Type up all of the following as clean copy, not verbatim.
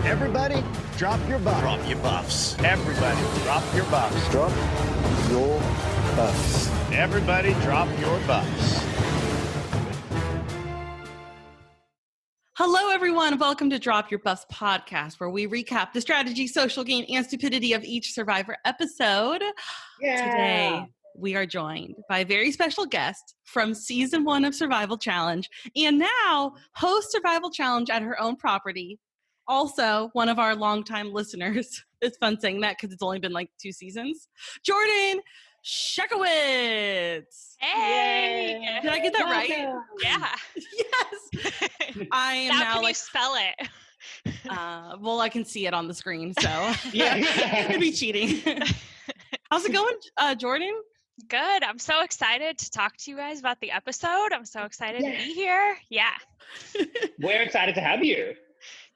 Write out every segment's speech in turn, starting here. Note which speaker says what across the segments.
Speaker 1: Everybody, drop your buffs.
Speaker 2: Drop your buffs.
Speaker 1: Everybody, drop your buffs.
Speaker 3: Drop your buffs.
Speaker 1: Everybody, drop your buffs.
Speaker 4: Hello, everyone. Welcome to Drop Your Buffs podcast, where we recap the strategy, social game, and stupidity of each Survivor episode.
Speaker 5: Yeah.
Speaker 4: Today, we are joined by a very special guest from season 1 of Survival Challenge, and now hosts Survival Challenge at her own property. Also, one of our longtime listeners. It's fun saying that because it's only been like 2 seasons. Jordan Shekowitz.
Speaker 6: Hey!
Speaker 4: Did I get that right?
Speaker 6: Yeah.
Speaker 4: Yes. I am
Speaker 6: How
Speaker 4: now
Speaker 6: can
Speaker 4: like,
Speaker 6: you spell it?
Speaker 4: well, I can see it on the screen, so
Speaker 5: Yeah.
Speaker 4: it'd be cheating. How's it going, Jordan?
Speaker 6: Good. I'm so excited to talk to you guys about the episode. I'm so excited to be here. Yeah.
Speaker 5: We're excited to have you.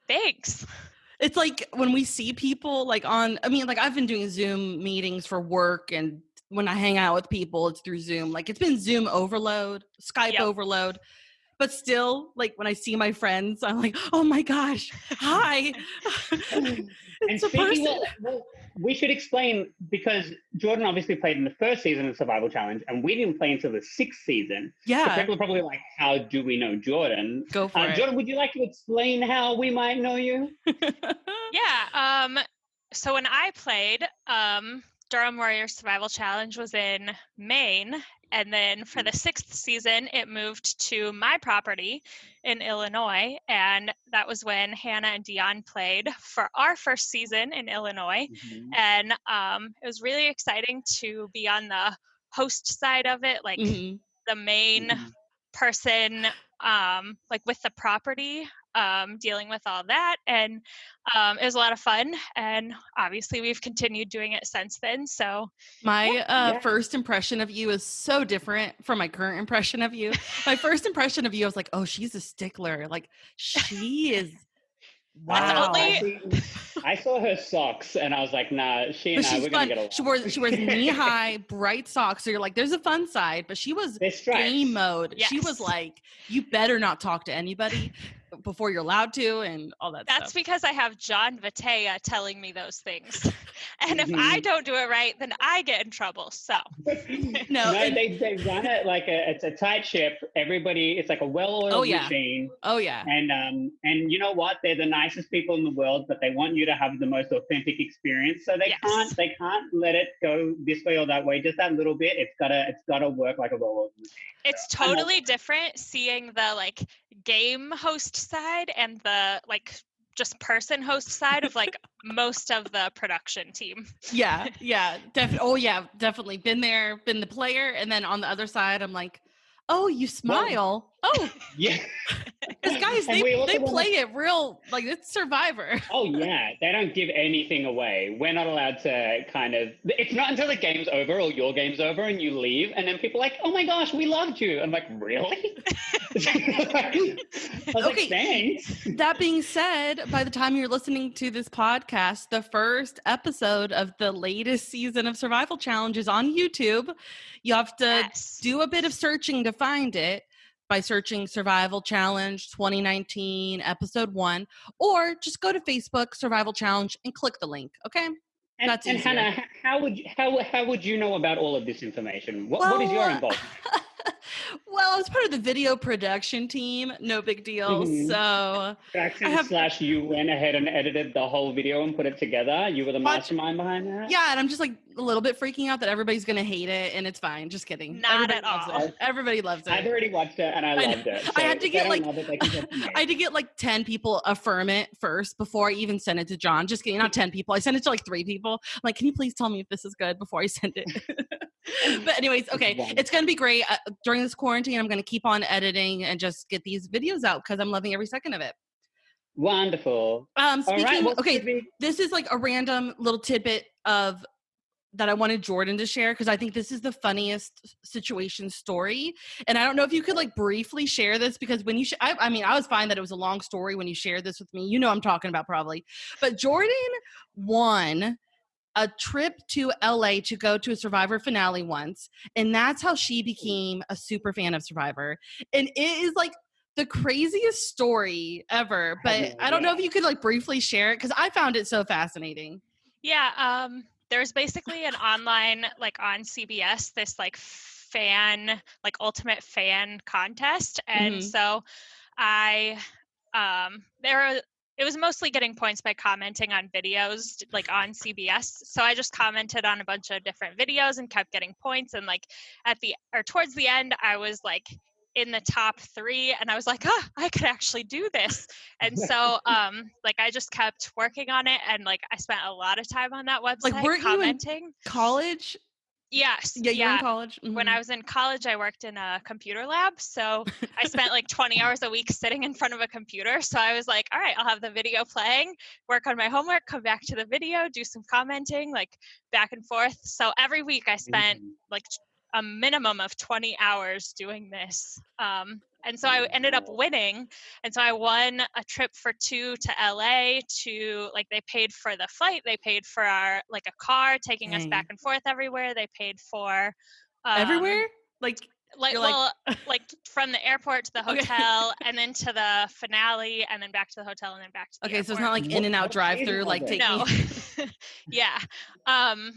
Speaker 6: Thanks.
Speaker 4: It's like when we see people like I've been doing Zoom meetings for work, and when I hang out with people, it's through Zoom. Like it's been Zoom overload, Skype overload. But still, like when I see my friends, I'm like, oh my gosh, hi. It's a person.
Speaker 5: Well, we should explain, because Jordan obviously played in the first season of Survival Challenge, and we didn't play until the 6th season.
Speaker 4: Yeah.
Speaker 5: So people are probably like, how do we know Jordan?
Speaker 4: Go for it.
Speaker 5: Jordan, would you like to explain how we might know you?
Speaker 6: Yeah. So when I played, Durham Warriors Survival Challenge was in Maine. And then for the 6th season, it moved to my property in Illinois. And that was when Hannah and Dion played for our first season in Illinois.
Speaker 5: Mm-hmm.
Speaker 6: And it was really exciting to be on the host side of it, like the main person, like with the property, dealing with all that. And it was a lot of fun. And obviously we've continued doing it since then. So
Speaker 4: my first impression of you is so different from my current impression of you. My first impression of you, I was like, oh, she's a stickler. Like she is. Wow.
Speaker 5: I saw her socks and I was like, nah, she and I, we're going to get along.
Speaker 4: She wears knee-high, bright socks. So you're like, there's a fun side, but she was game mode.
Speaker 6: Yes.
Speaker 4: She was like, you better not talk to anybody before you're allowed to and all that stuff.
Speaker 6: That's because I have John Vatea telling me those things. And if I don't do it right, then I get in trouble. So
Speaker 5: they run it like it's a tight ship. Everybody, it's like a well-oiled machine.
Speaker 4: Oh yeah.
Speaker 5: And you know what? They're the nicest people in the world, but they want you to have the most authentic experience. So they can't let it go this way or that way. Just that little bit. It's gotta work like a well-oiled machine.
Speaker 6: It's totally different seeing the like game host side and the like just person host side of like most of the production team.
Speaker 4: Yeah. Definitely been there, been the player, and then on the other side I'm like, oh, you smile. Oh
Speaker 5: yeah.
Speaker 4: Because guys, they play it real, like it's Survivor.
Speaker 5: Oh yeah, they don't give anything away. We're not allowed to it's not until the game's over or your game's over and you leave, and then people are like, oh my gosh, we loved you. I'm like, really? I was like, thanks.
Speaker 4: That being said, by the time you're listening to this podcast, the first episode of the latest season of Survival Challenge is on YouTube. You have to do a bit of searching to find it by searching Survival Challenge 2019 episode 1, or just go to Facebook Survival Challenge and click the link. Okay.
Speaker 5: And Hannah, how would you know about all of this information? What is your involvement?
Speaker 4: Well, I was part of the video production team. No big deal. So
Speaker 5: you went ahead and edited the whole video and put it together. You were the mastermind behind that?
Speaker 4: Yeah, and I'm just like a little bit freaking out that everybody's going to hate it, and it's fine. Just kidding.
Speaker 6: Not at all.
Speaker 4: Everybody loves it.
Speaker 5: I've already watched it, and I loved it. So
Speaker 4: I had to get like 10 people affirm it first before I even sent it to John. Just kidding, not 10 people. I sent it to like 3 people. I'm like, can you please tell me if this is good before I send it? But anyways, okay, it's going to be great. During this quarantine, I'm going to keep on editing and just get these videos out because I'm loving every second of it.
Speaker 5: Wonderful.
Speaker 4: This is like a random little tidbit of that I wanted Jordan to share because I think this is the funniest situation story. And I don't know if you could like briefly share this because when you, I was fine that it was a long story when you shared this with me. You know I'm talking about probably. But Jordan won a trip to LA to go to a Survivor finale once. And that's how she became a super fan of Survivor. And it is like the craziest story ever, but I don't know if you could like briefly share it because I found it so fascinating.
Speaker 6: Yeah, there's basically an online, like on CBS, this like fan, like ultimate fan contest. And
Speaker 4: Mhm.
Speaker 6: so I, it was mostly getting points by commenting on videos like on CBS. So I just commented on a bunch of different videos and kept getting points. And like towards the end, I was like in the top 3 and I was like, I could actually do this. And so like I just kept working on it and like I spent a lot of time on that website
Speaker 4: Like, weren't you in
Speaker 6: commenting.
Speaker 4: college?
Speaker 6: Yes.
Speaker 4: Yeah, you were in college?
Speaker 6: When
Speaker 4: Mhm.
Speaker 6: I was in college, I worked in a computer lab. So I spent like 20 hours a week sitting in front of a computer. So I was like, all right, I'll have the video playing, work on my homework, come back to the video, do some commenting, like back and forth. So every week I spent like a minimum of 20 hours doing this. And so I ended up winning. And so I won a trip for 2 to LA to like, they paid for the flight. They paid for our, like a car taking us back
Speaker 4: Dang.
Speaker 6: and forth everywhere. They paid for,
Speaker 4: Everywhere? Like,
Speaker 6: like,
Speaker 4: you're
Speaker 6: well, like from the airport to the
Speaker 4: Okay.
Speaker 6: hotel and then to the finale and then back to the hotel and then back to the
Speaker 4: okay, so it's
Speaker 6: airport.
Speaker 4: not like in and out drive through, like taking.
Speaker 6: No. Yeah.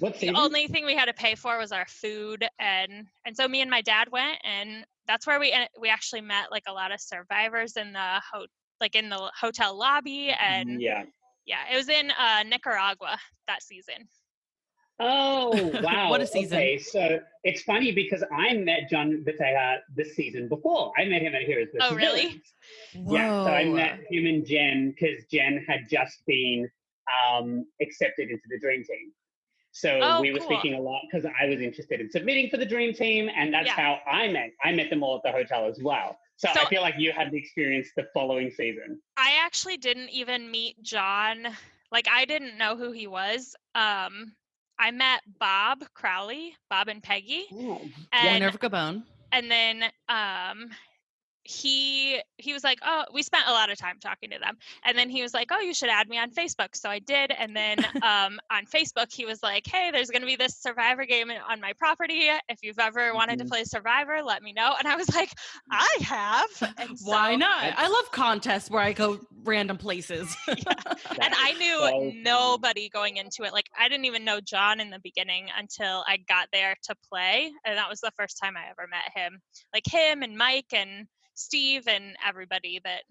Speaker 5: What
Speaker 6: The
Speaker 5: season?
Speaker 6: only thing we had to pay for was our food, and so me and my dad went, and that's where we actually met like a lot of survivors in the in the hotel lobby, and
Speaker 5: Yeah.
Speaker 6: it was in Nicaragua that season.
Speaker 5: Oh, wow.
Speaker 4: What a season.
Speaker 5: Okay, so it's funny because I met John Batea this season before. I met him at Heroes vs.
Speaker 6: Oh, really?
Speaker 5: Villains.
Speaker 4: Whoa.
Speaker 5: Yeah, so I met him and Jen because Jen had just been accepted into the Dream Team. So we were
Speaker 6: cool.
Speaker 5: speaking a lot because I was interested in submitting for the Dream Team, and that's how I met them all at the hotel as well. So I feel like you had the experience the following season.
Speaker 6: I actually didn't even meet John. Like, I didn't know who he was. I met Bob Crowley, Bob and Peggy. And
Speaker 4: Winner of Gabon.
Speaker 6: And then he was like, oh, we spent a lot of time talking to them. And then he was like, oh, you should add me on Facebook. So I did. And then on Facebook, he was like, hey, there's going to be this Survivor game on my property. If you've ever wanted to play Survivor, let me know. And I was like, I have. And so,
Speaker 4: why not? I love contests where I go random places.
Speaker 6: And I knew nobody going into it. Like, I didn't even know John in the beginning until I got there to play. And that was the first time I ever met him. Like him and Mike and Steve and everybody that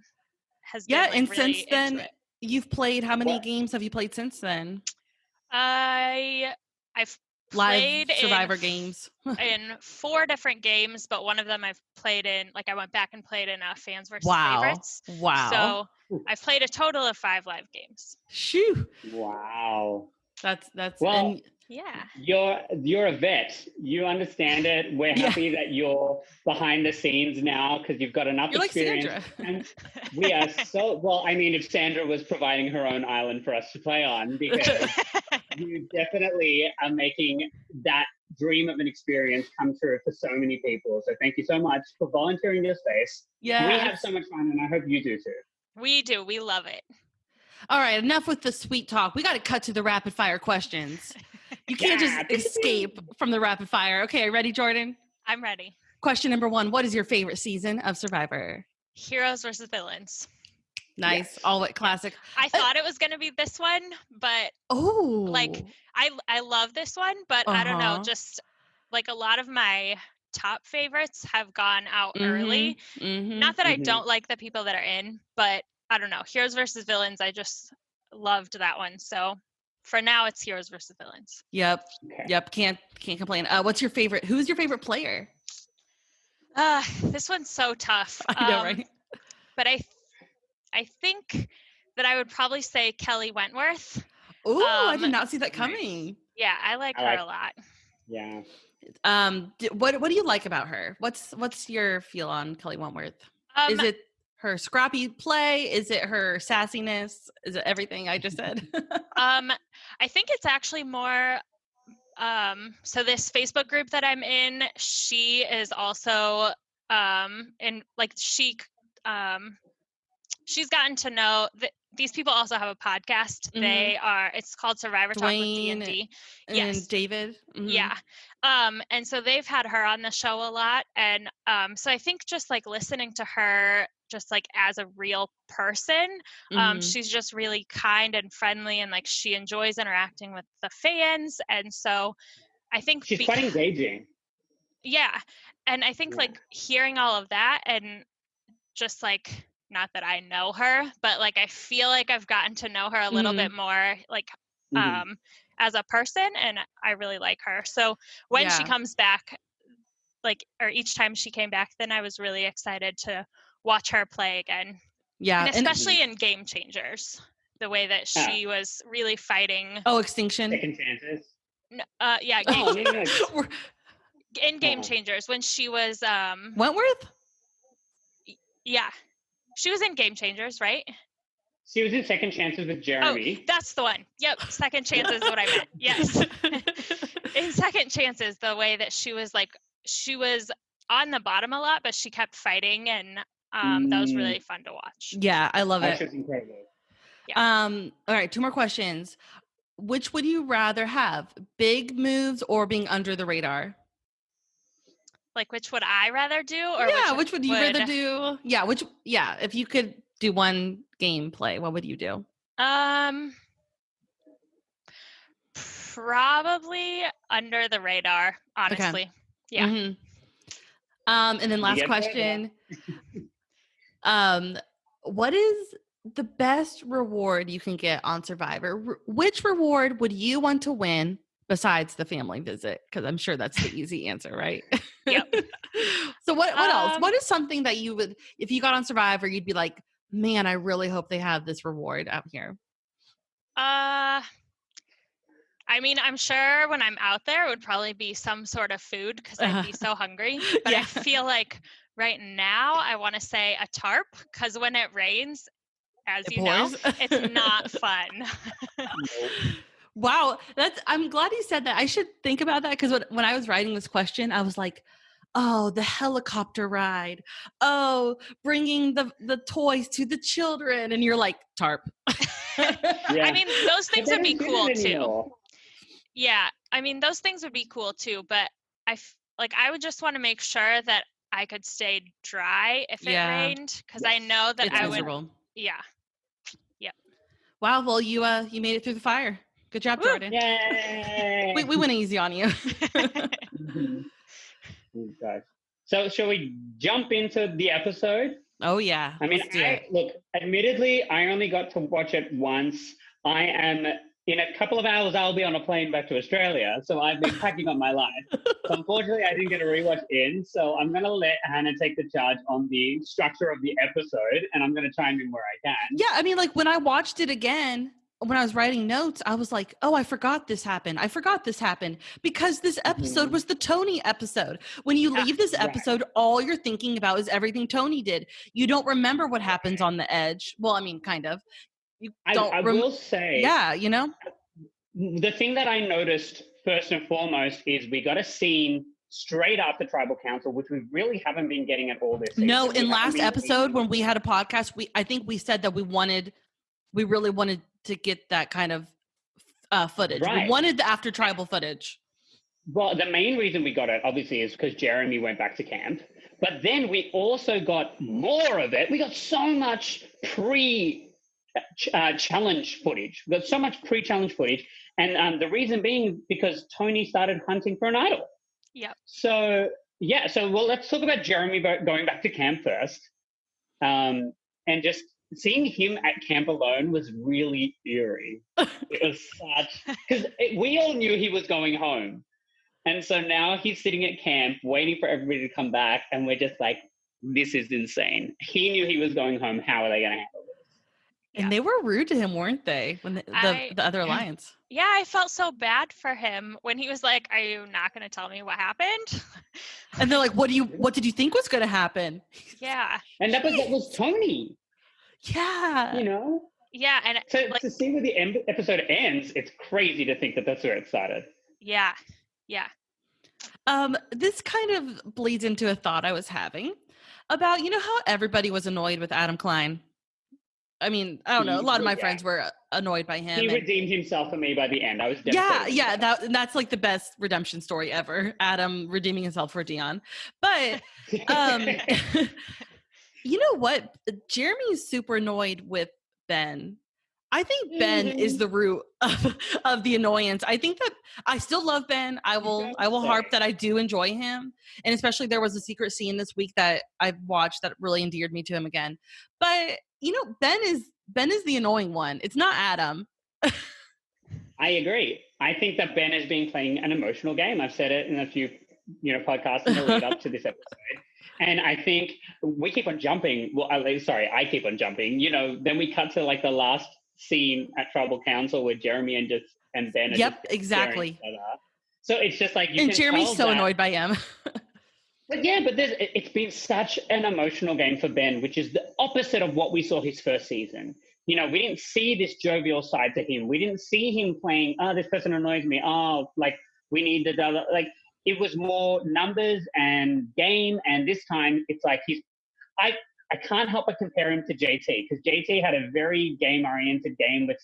Speaker 6: has been
Speaker 4: and
Speaker 6: really
Speaker 4: since then
Speaker 6: into it.
Speaker 4: you've played, how many games have you played since then?
Speaker 6: I've
Speaker 4: Live
Speaker 6: played
Speaker 4: Survivor games.
Speaker 6: in 4 different games, but one of them I've played in, like I went back and played in Fans versus Favorites.
Speaker 4: Wow.
Speaker 6: So I've played a total of 5 live games.
Speaker 4: Shoo.
Speaker 5: Wow.
Speaker 4: That's
Speaker 5: well.
Speaker 6: Yeah.
Speaker 5: You're a vet. You understand it. We're happy that you're behind the scenes now because you've got enough experience.
Speaker 4: Like Sandra.
Speaker 5: And we are so well. I mean, if Sandra was providing her own island for us to play on, because you definitely are making that dream of an experience come true for so many people. So thank you so much for volunteering your space.
Speaker 4: Yeah.
Speaker 5: We have so much fun, and I hope you do too.
Speaker 6: We do. We love it.
Speaker 4: All right, enough with the sweet talk. We got to cut to the rapid fire questions. You can't just escape from the rapid fire. Okay, ready, Jordan?
Speaker 6: I'm ready.
Speaker 4: Question number 1. What is your favorite season of Survivor?
Speaker 6: Heroes versus Villains.
Speaker 4: Nice.
Speaker 5: Yes.
Speaker 4: All classic.
Speaker 6: I thought it was going to be this one, but like I love this one, but I don't know, just like a lot of my top favorites have gone out early. Not that I don't like the people that are in, but I don't know. Heroes versus Villains, I just loved that one. So for now, it's Heroes versus Villains.
Speaker 4: Yep.
Speaker 5: Okay.
Speaker 4: Yep. Can't complain. Who's your favorite player?
Speaker 6: This one's so tough.
Speaker 4: I know, right?
Speaker 6: But I think that I would probably say Kelly Wentworth.
Speaker 4: Oh, I did not see that coming.
Speaker 6: Yeah, I like her a lot.
Speaker 5: Yeah.
Speaker 4: What do you like about her? What's your feel on Kelly Wentworth? Is it her scrappy play? Is it her sassiness? Is it everything I just said?
Speaker 6: I think it's actually more so this Facebook group that I'm in, she is also in like she's gotten to know that these people also have a podcast. It's called Survivor Talk with D&D.
Speaker 4: And David.
Speaker 6: Yeah. And so they've had her on the show a lot. And so I think just like listening to her just like as a real person.
Speaker 4: Mhm.
Speaker 6: She's just really kind and friendly, and like she enjoys interacting with the fans. And so I think
Speaker 5: She's quite engaging.
Speaker 6: yeah. And I think
Speaker 5: Yeah.
Speaker 6: like hearing all of that, and just like, not that I know her, but like I feel like I've gotten to know her a little bit more, like
Speaker 5: Mhm.
Speaker 6: as a person, and I really like her. So when she
Speaker 4: Yeah.
Speaker 6: comes back, like, or each time she came back, then I was really excited to watch her play again.
Speaker 4: Yeah.
Speaker 6: And especially in Game Changers, the way that she was really fighting.
Speaker 4: Oh, Extinction.
Speaker 5: Second chances.
Speaker 6: Yeah,
Speaker 5: Oh, no, no.
Speaker 4: We're-
Speaker 6: in Game Changers when she was
Speaker 4: Wentworth?
Speaker 6: yeah, she was in Game Changers, right?
Speaker 5: She was in Second Chances with Jeremy.
Speaker 6: Oh, that's the one. Yep, Second Chances is what I meant. Yes. In Second Chances, the way that she was on the bottom a lot, but she kept fighting, and that was really fun to watch.
Speaker 4: Yeah, I love
Speaker 5: That
Speaker 4: it.
Speaker 5: was incredible.
Speaker 4: All right, 2 more questions. Which would you rather have? Big moves or being under the radar?
Speaker 6: Like, which would I rather do? Or
Speaker 4: Yeah, which would you rather do? Yeah, if you could do one gameplay, what would you do?
Speaker 6: Probably under the radar, honestly.
Speaker 4: Okay.
Speaker 6: Yeah.
Speaker 4: Mhm. And then last
Speaker 5: get
Speaker 4: question. What is the best reward you can get on Survivor? Which reward would you want to win besides the family visit? Because I'm sure that's the easy answer, right?
Speaker 6: Yep.
Speaker 4: So what else? What is something that you would, if you got on Survivor, you'd be like, man, I really hope they have this reward out here.
Speaker 6: I mean, I'm sure when I'm out there, it would probably be some sort of food because I'd be so hungry. But I feel like right now I want to say a tarp, because when it rains, as you know, it's not fun.
Speaker 4: Wow, I'm glad you said that. I should think about that, because when I was writing this question, I was like, oh, the helicopter ride. Oh, bringing the toys to the children. And you're like, tarp.
Speaker 6: I mean, those things would be cool too.
Speaker 5: Anymore.
Speaker 6: Yeah, I mean, those things would be cool too, but I would just want to make sure that I could stay dry if it rained, because I know that I would. Yeah. Yep.
Speaker 4: Wow. Well, you made it through the fire. Good job, Jordan.
Speaker 5: Yay!
Speaker 4: We went easy on you.
Speaker 5: Okay. So shall we jump into the episode?
Speaker 4: Oh yeah.
Speaker 5: I mean, look, admittedly, I only got to watch it once. I am, in a couple of hours, I'll be on a plane back to Australia. So I've been packing up my life. So unfortunately, I didn't get a rewatch in. So I'm going to let Hannah take the charge on the structure of the episode, and I'm going to chime in where I can.
Speaker 4: Yeah. I mean, like when I watched it again, when I was writing notes, I was like, oh, I forgot this happened. Because this episode was the Tony episode. When you leave this episode, all you're thinking about is everything Tony did. You don't remember what happens on the edge. Well, I mean, kind of. You don't
Speaker 5: I will say.
Speaker 4: Yeah, you know?
Speaker 5: The thing that I noticed first and foremost is we got a scene straight after Tribal Council, which we really haven't been getting at all this season.
Speaker 4: No, in last episode when we had a podcast, I think we said that we really wanted to get that kind of footage.
Speaker 5: Right.
Speaker 4: We wanted the after tribal footage.
Speaker 5: Well, the main reason we got it, obviously, is because Jeremy went back to camp. But then we also got more of it. We got so much challenge footage. We got so much pre-challenge footage. And the reason being because Tony started hunting for an idol.
Speaker 6: Yep.
Speaker 5: So let's talk about Jeremy going back to camp first. And just seeing him at camp alone was really eerie. It was because we all knew he was going home. And so now he's sitting at camp waiting for everybody to come back. And we're just like, this is insane. He knew he was going home. How are they going to handle this?
Speaker 4: And they were rude to him, weren't they? When the other alliance.
Speaker 6: Yeah, I felt so bad for him when he was like, are you not going to tell me what happened?
Speaker 4: And they're like, what did you think was going to happen?
Speaker 6: Yeah.
Speaker 5: And that was Tony.
Speaker 4: Yeah.
Speaker 5: You know?
Speaker 6: Yeah. And
Speaker 5: so to see where the episode ends, it's crazy to think that that's where it started.
Speaker 6: Yeah. Yeah.
Speaker 4: This kind of bleeds into a thought I was having about, how everybody was annoyed with Adam Klein. I mean, I don't know. A lot of my friends were annoyed by him.
Speaker 5: He redeemed himself for me by the end. I was devastated.
Speaker 4: Yeah. That's like the best redemption story ever. Adam redeeming himself for Dion. But You know what? Jeremy's super annoyed with Ben. I think Ben is the root of the annoyance. I think that I still love Ben. I will harp that I do enjoy him. And especially there was a secret scene this week that I've watched that really endeared me to him again. But Ben is the annoying one. It's not Adam.
Speaker 5: I agree. I think that Ben has been playing an emotional game. I've said it in a few podcasts in the lead up to this episode. And I think we keep on jumping. Well, sorry, I keep on jumping. Then we cut to like the last scene at Tribal Council with Jeremy and Ben.
Speaker 4: Yep, exactly.
Speaker 5: So it's just like
Speaker 4: and Jeremy's so annoyed by him.
Speaker 5: But it's been such an emotional game for Ben, which is the opposite of what we saw his first season. We didn't see this jovial side to him. We didn't see him playing, this person annoys me. We need the like. It was more numbers and game, and this time it's like I can't help but compare him to JT, because JT had a very game-oriented game with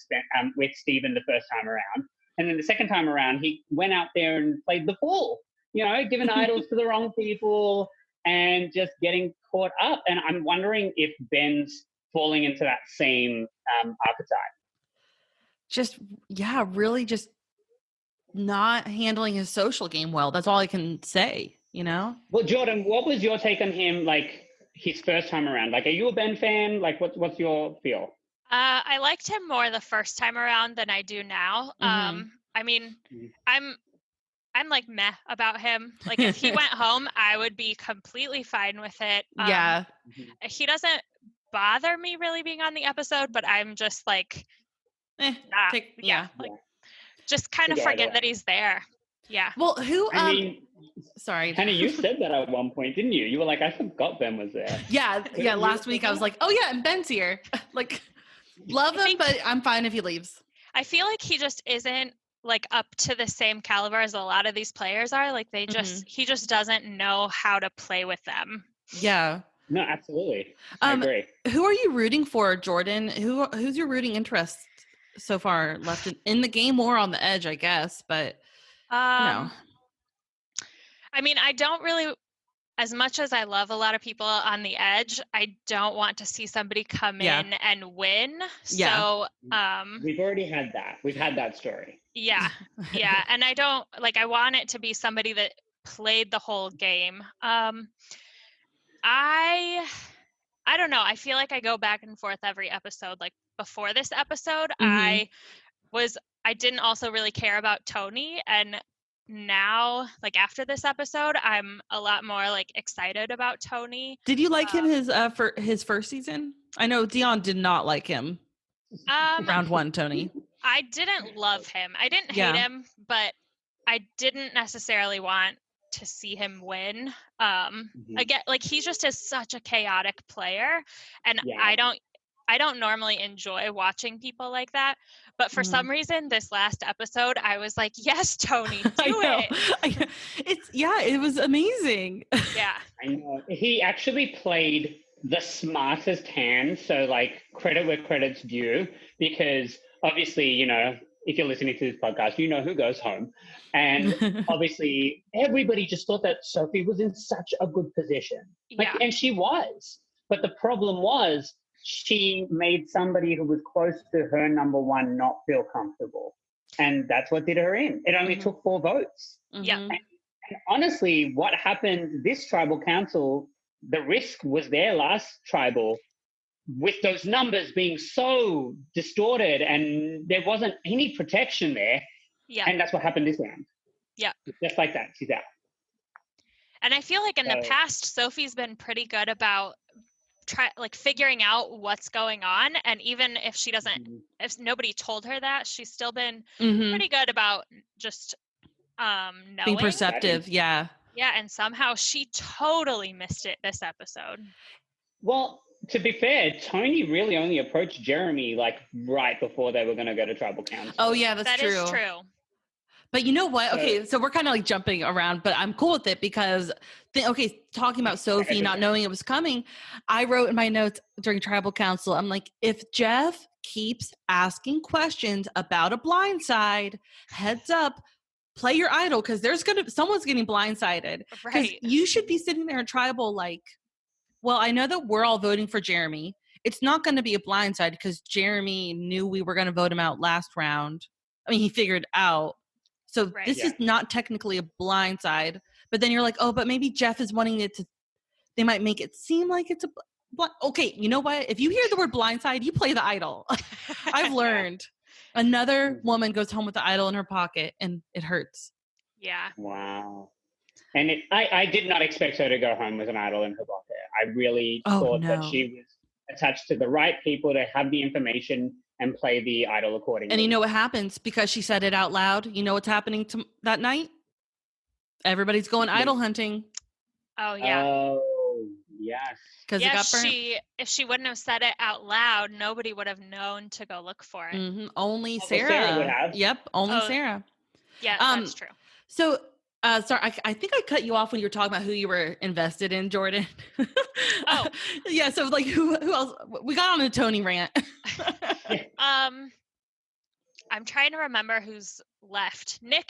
Speaker 5: Steven the first time around. And then the second time around, he went out there and played the fool, giving idols to the wrong people and just getting caught up. And I'm wondering if Ben's falling into that same archetype.
Speaker 4: Really just not handling his social game well. That's all I can say,
Speaker 5: Well, Jordan, what was your take on him, like, his first time around? Like, are you a Ben fan? Like, what's your feel?
Speaker 6: I liked him more the first time around than I do now. I mean, I'm like meh about him. Like, if he went home, I would be completely fine with it. He doesn't bother me really being on the episode, but I'm just like, just kind of forget that he's there. Yeah.
Speaker 4: Well, who? Sorry,
Speaker 5: Hannah, you said that at one point, didn't you? You were like, I forgot Ben was there.
Speaker 4: Yeah. Last week I was like, oh yeah, and Ben's here. Like, love him, but I'm fine if he leaves.
Speaker 6: I feel like he just isn't like up to the same caliber as a lot of these players are. Like he just doesn't know how to play with them.
Speaker 4: Yeah.
Speaker 5: No, absolutely. I agree.
Speaker 4: Who are you rooting for, Jordan? Who's your rooting interest so far left in the game or on the edge, I guess, but
Speaker 6: I mean, I don't really, as much as I love a lot of people on the edge, I don't want to see somebody come in and win. So
Speaker 5: we've already had that. We've had that story.
Speaker 6: Yeah. Yeah. And I want it to be somebody that played the whole game. I don't know. I feel like I go back and forth every episode. Like before this episode, I didn't also really care about Tony, and now, like after this episode, I'm a lot more like excited about Tony.
Speaker 4: Did you like him for his first season? I know Dion did not like him. Round one, Tony.
Speaker 6: I didn't love him. I didn't hate him, but I didn't necessarily want to see him win. Again, like he just is such a chaotic player, and I don't normally enjoy watching people like that, but for some reason this last episode I was like, yes, Tony, do it.
Speaker 4: It was amazing.
Speaker 6: Yeah.
Speaker 5: I know. He actually played the smartest hand, so like credit where credit's due, because obviously, if you're listening to this podcast, you know who goes home. And obviously everybody just thought that Sophie was in such a good position. And she was. But the problem was she made somebody who was close to her number one not feel comfortable. And that's what did her in. It only took 4 votes.
Speaker 6: Yeah.
Speaker 5: And honestly, what happened this tribal council, the risk was there last tribal, with those numbers being so distorted and there wasn't any protection there.
Speaker 6: Yeah.
Speaker 5: And that's what happened this round.
Speaker 6: Yeah.
Speaker 5: Just like that, she's out.
Speaker 6: And I feel like in the past, Sophie's been pretty good about figuring out what's going on. And even if she doesn't, if nobody told her that, she's still been pretty good about just knowing.
Speaker 4: Being perceptive, yeah.
Speaker 6: Yeah, and somehow she totally missed it this episode.
Speaker 5: Well, to be fair, Tony really only approached Jeremy like right before they were going to go to tribal council.
Speaker 4: Oh yeah, that's true.
Speaker 6: That is true.
Speaker 4: But you know what? Okay, so we're kind of like jumping around, but I'm cool with it because, talking about Sophie not knowing it was coming, I wrote in my notes during tribal council, I'm like, if Jeff keeps asking questions about a blindside, heads up, play your idol, because someone's getting blindsided.
Speaker 6: Right.
Speaker 4: You should be sitting there in tribal like Well, I know that we're all voting for Jeremy. It's not going to be a blindside because Jeremy knew we were going to vote him out last round. I mean, he figured out. So
Speaker 6: Right.
Speaker 4: this is not technically a blindside. But then you're like, oh, but maybe Jeff is wanting it to. They might make it seem like it's a. Okay, you know what? If you hear the word blindside, you play the idol. I've learned. Another woman goes home with the idol in her pocket, and it hurts.
Speaker 6: Yeah.
Speaker 5: Wow. And I did not expect her to go home with an idol in her pocket. I really thought that she was attached to the right people to have the information and play the idol accordingly.
Speaker 4: And you know what happens? Because she said it out loud, you know what's happening that night? Everybody's going idol hunting.
Speaker 6: Oh, yeah.
Speaker 5: Oh, yes.
Speaker 4: Because it got burnt.
Speaker 6: If she wouldn't have said it out loud, nobody would have known to go look for it.
Speaker 4: Mm-hmm. Only
Speaker 5: Well,
Speaker 4: Sarah.
Speaker 5: Sarah would have.
Speaker 4: Yep, only Sarah.
Speaker 6: Yeah, that's true.
Speaker 4: So, sorry, I think I cut you off when you were talking about who you were invested in, Jordan.
Speaker 6: Oh.
Speaker 4: Yeah, so like who else? We got on a Tony rant.
Speaker 6: I'm trying to remember who's left. Nick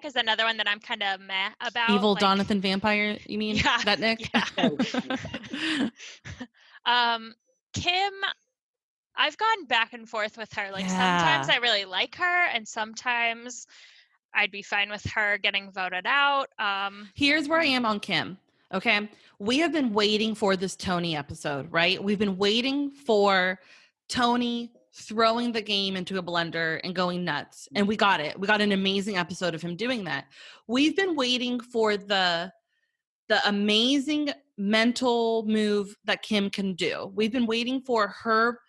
Speaker 6: is another one that I'm kind of meh about.
Speaker 4: Evil Donathan Vampire, you mean?
Speaker 6: Yeah,
Speaker 4: That Nick?
Speaker 6: Yeah. Kim, I've gone back and forth with her. Like sometimes I really like her and sometimes I'd be fine with her getting voted out.
Speaker 4: Here's where I am on Kim. Okay. We have been waiting for this Tony episode, right? We've been waiting for Tony throwing the game into a blender and going nuts. And we got it. We got an amazing episode of him doing that. We've been waiting for the amazing mental move that Kim can do. We've been waiting for her.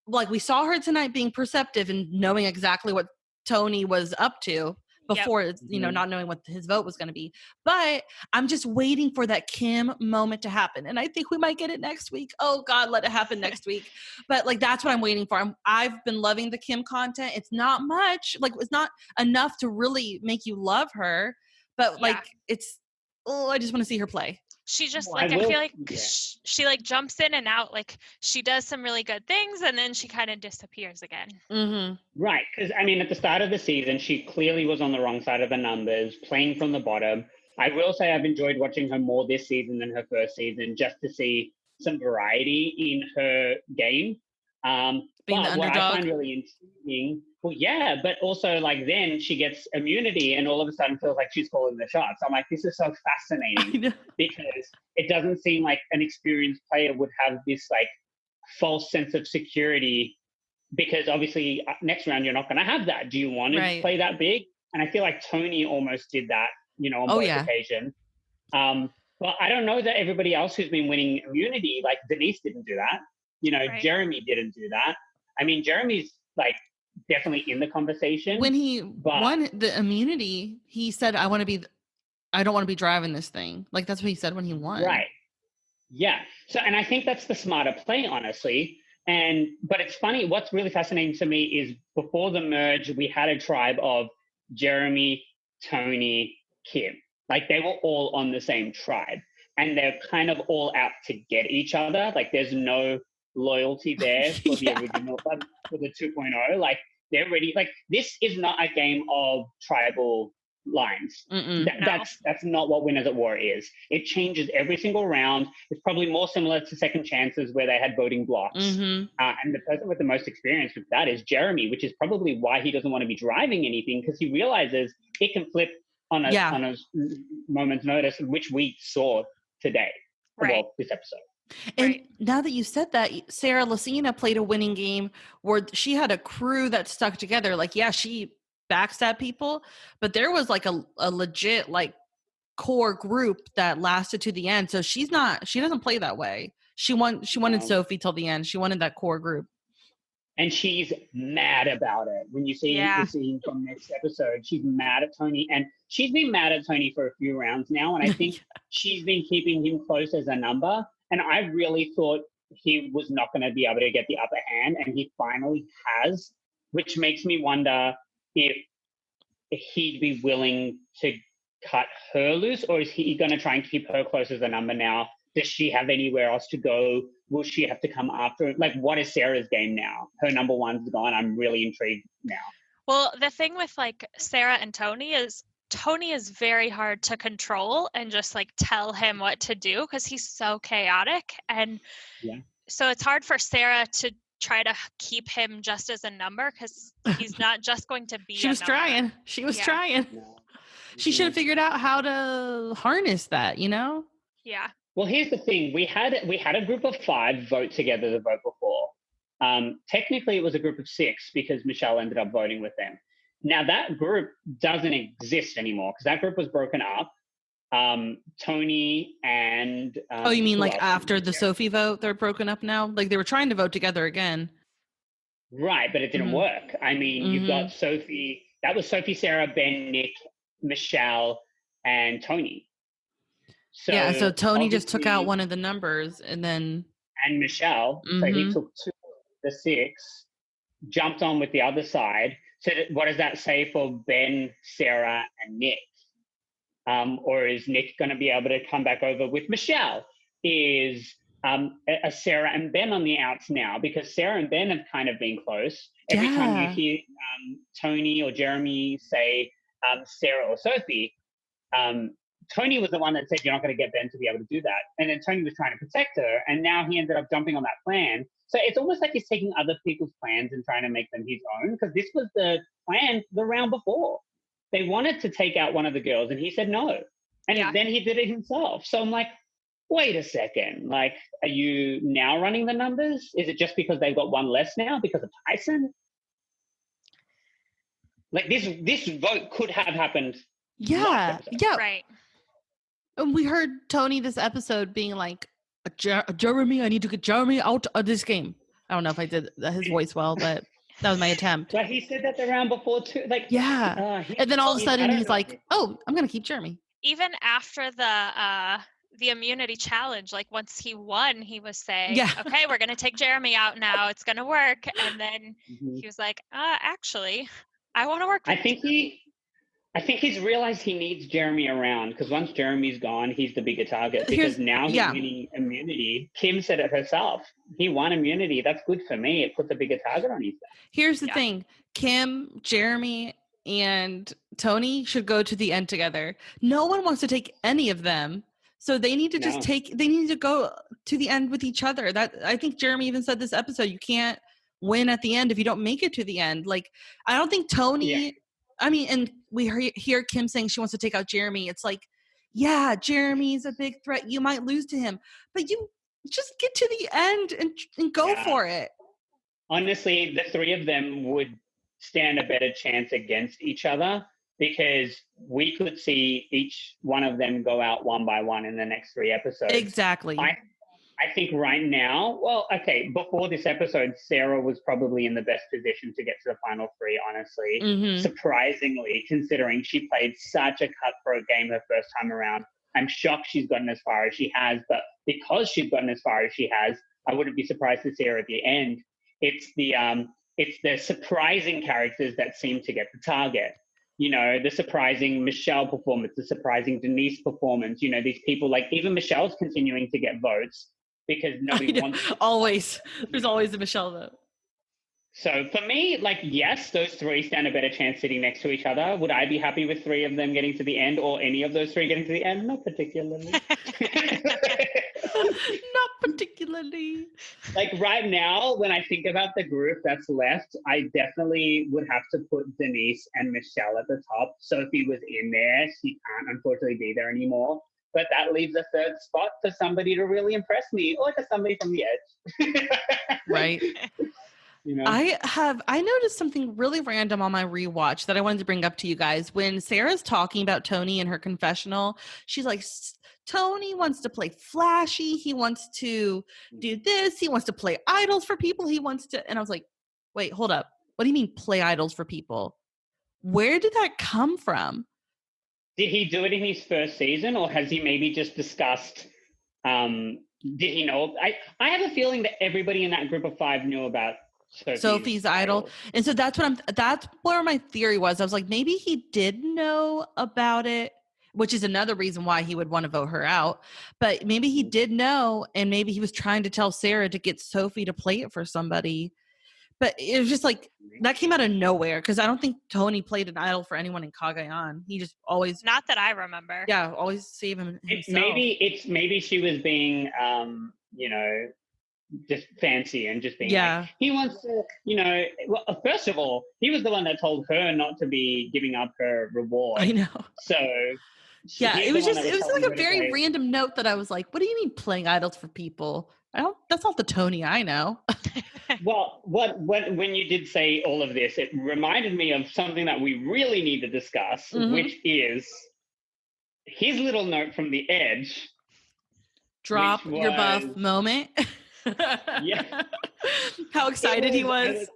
Speaker 4: Like we saw her tonight being perceptive and knowing exactly what Tony was up to before, not knowing what his vote was going to be. But I'm just waiting for that Kim moment to happen. And I think we might get it next week. Oh God, let it happen next week. But like, that's what I'm waiting for. I've been loving the Kim content. It's not much, like it's not enough to really make you love her, but like I just want to see her play.
Speaker 6: She just I feel like she like jumps in and out. Like she does some really good things and then she kind of disappears again.
Speaker 4: Mm-hmm.
Speaker 5: Right. Because I mean, at the start of the season, she clearly was on the wrong side of the numbers, playing from the bottom. I will say I've enjoyed watching her more this season than her first season, just to see some variety in her game.
Speaker 4: Being the underdog.
Speaker 5: What I find really intriguing, but also like then she gets immunity and all of a sudden feels like she's calling the shots. I'm like, this is so fascinating because it doesn't seem like an experienced player would have this like false sense of security, because obviously next round you're not going to have that. Do you want to play that big? And I feel like Tony almost did that, on both occasions. But I don't know that everybody else who's been winning immunity, like Denise didn't do that. Jeremy didn't do that. I mean, Jeremy's like definitely in the conversation.
Speaker 4: When he won the immunity, he said, I don't want to be driving this thing. Like that's what he said when he won.
Speaker 5: Right. Yeah. So, and I think that's the smarter play, honestly. But it's funny. What's really fascinating to me is before the merge, we had a tribe of Jeremy, Tony, Kim. Like they were all on the same tribe and they're kind of all out to get each other. Like there's no loyalty there for the original, for the 2.0. Like they're ready. Like this is not a game of tribal lines. That's not what Winners at War is. It changes every single round. It's probably more similar to Second Chances where they had voting blocks. And the person with the most experience with that is Jeremy, which is probably why he doesn't want to be driving anything, because he realizes it can flip on a moment's notice, which we saw today. Well, this episode.
Speaker 4: And now that you said that, Sarah Lucina played a winning game where she had a crew that stuck together. Like, she backstabbed people, but there was like a legit like core group that lasted to the end. So she doesn't play that way. She wanted Sophie till the end. She wanted that core group.
Speaker 5: And she's mad about it. When you see the scene from next episode, she's mad at Tony. And she's been mad at Tony for a few rounds now. And I think she's been keeping him close as a number. And I really thought he was not going to be able to get the upper hand. And he finally has, which makes me wonder if he'd be willing to cut her loose, or is he going to try and keep her close as a number now? Does she have anywhere else to go? Will she have to come after? Like, what is Sarah's game now? Her number one's gone. I'm really intrigued now.
Speaker 6: Well, the thing with like Sarah and Tony is Tony is very hard to control and just like tell him what to do because he's so chaotic. And so it's hard for Sarah to try to keep him just as a number because he's not just going to be
Speaker 4: She was trying. She was trying. She should have figured out how to harness that, you know?
Speaker 6: Yeah.
Speaker 5: Well, here's the thing. We had a group of 5 vote together the vote before. Technically, it was a group of 6 because Michelle ended up voting with them. Now, that group doesn't exist anymore because that group was broken up. Tony and...
Speaker 4: oh, you mean like after the Sophie vote, they're broken up now? Like they were trying to vote together again.
Speaker 5: Right, but it didn't work. I mean, you've got Sophie... That was Sophie, Sarah, Ben, Nick, Michelle, and Tony. So
Speaker 4: yeah, so Tony just took out one of the numbers and then...
Speaker 5: And Michelle, so he took 2 of the 6, jumped on with the other side. So what does that say for Ben, Sarah, and Nick? Or is Nick going to be able to come back over with Michelle? Is Sarah and Ben on the outs now? Because Sarah and Ben have kind of been close. Every time you hear Tony or Jeremy say Sarah or Sophie, Tony was the one that said, you're not going to get Ben to be able to do that. And then Tony was trying to protect her, and now he ended up jumping on that plan. So it's almost like he's taking other people's plans and trying to make them his own, because this was the plan the round before. They wanted to take out one of the girls, and he said no. And then he did it himself. So I'm like, wait a second. Like, are you now running the numbers? Is it just because they've got one less now because of Tyson? Like, this vote could have happened.
Speaker 4: Yeah.
Speaker 6: Right.
Speaker 4: And we heard Tony this episode being like, Jeremy, I need to get Jeremy out of this game. I don't know if I did his voice well, but that was my attempt.
Speaker 5: But he said that the round before too. Like,
Speaker 4: yeah. And then all of a sudden he's like, oh, I'm going to keep Jeremy.
Speaker 6: Even after the immunity challenge, like once he won, he was saying, okay, we're going to take Jeremy out now. It's going to work. And then he was like, actually, I want to work with you.
Speaker 5: I think he's realized he needs Jeremy around, because once Jeremy's gone, he's the bigger target, because now he's winning immunity. Kim said it herself. He won immunity. That's good for me. It puts a bigger target on his back.
Speaker 4: Here's the thing. Kim, Jeremy, and Tony should go to the end together. No one wants to take any of them. So they need to they need to go to the end with each other. That I think Jeremy even said this episode, you can't win at the end if you don't make it to the end. Like, I don't think Tony... I mean, and we hear Kim saying she wants to take out Jeremy. It's like, yeah, Jeremy's a big threat. You might lose to him, but you just get to the end and go for it.
Speaker 5: Honestly, the 3 of them would stand a better chance against each other, because we could see each one of them go out one by one in the next 3 episodes.
Speaker 4: Exactly.
Speaker 5: I think right now, before this episode, Sarah was probably in the best position to get to the final 3, honestly. Surprisingly, considering she played such a cutthroat game her first time around. I'm shocked she's gotten as far as she has, but because she's gotten as far as she has, I wouldn't be surprised to see her at the end. It's the surprising characters that seem to get the target. You know, the surprising Michelle performance, the surprising Denise performance, you know, these people, like even Michelle's continuing to get votes, because nobody wants to.
Speaker 4: Always. There's always a Michelle vote.
Speaker 5: So for me, like, yes, those 3 stand a better chance sitting next to each other. Would I be happy with 3 of them getting to the end, or any of those 3 getting to the end? Not particularly.
Speaker 4: Not particularly.
Speaker 5: Like right now, when I think about the group that's left, I definitely would have to put Denise and Michelle at the top. Sophie was in there. She can't unfortunately be there anymore. But that leaves a 3rd spot for somebody to really impress me, or to somebody from the edge.
Speaker 4: Right.
Speaker 5: You know?
Speaker 4: I noticed something really random on my rewatch that I wanted to bring up to you guys. When Sarah's talking about Tony in her confessional, she's like, Tony wants to play flashy. He wants to do this. He wants to play idols for people. And I was like, wait, hold up. What do you mean play idols for people? Where did that come from?
Speaker 5: Did he do it in his first season, or has he maybe just discussed, did he know? I have a feeling that everybody in that group of 5 knew about Sophie's idol. And so that's where my theory was. I was like, maybe he did know about it, which is another reason why he would want to vote her out. But maybe he did know, and maybe he was trying to tell Sarah to get Sophie to play it for somebody. But it was just like,
Speaker 4: That came out of nowhere because I don't think Tony played an idol for anyone in Cagayan. He just always,
Speaker 6: Not that I remember.
Speaker 4: yeah, always save him himself.
Speaker 5: Maybe she was being you know, just fancy and just being
Speaker 4: Yeah.
Speaker 5: like, he wants to, you know, well, first of all, he was the one that told her not to be giving up her reward.
Speaker 4: I know.
Speaker 5: So
Speaker 4: Yeah,
Speaker 5: he's
Speaker 4: it
Speaker 5: the
Speaker 4: was
Speaker 5: one
Speaker 4: just
Speaker 5: that
Speaker 4: it was
Speaker 5: telling
Speaker 4: like
Speaker 5: her
Speaker 4: a
Speaker 5: to
Speaker 4: very
Speaker 5: play.
Speaker 4: random note that I was like, what do you mean playing idols for people? That's not the Tony I know.
Speaker 5: Well, when you did say all of this, it reminded me of something that we really need to discuss,
Speaker 4: Mhm.
Speaker 5: which is his little note from the Edge.
Speaker 4: Drop
Speaker 5: Which
Speaker 4: your buff
Speaker 5: was-
Speaker 4: moment.
Speaker 5: Yeah.
Speaker 4: How excited he
Speaker 5: I
Speaker 4: was.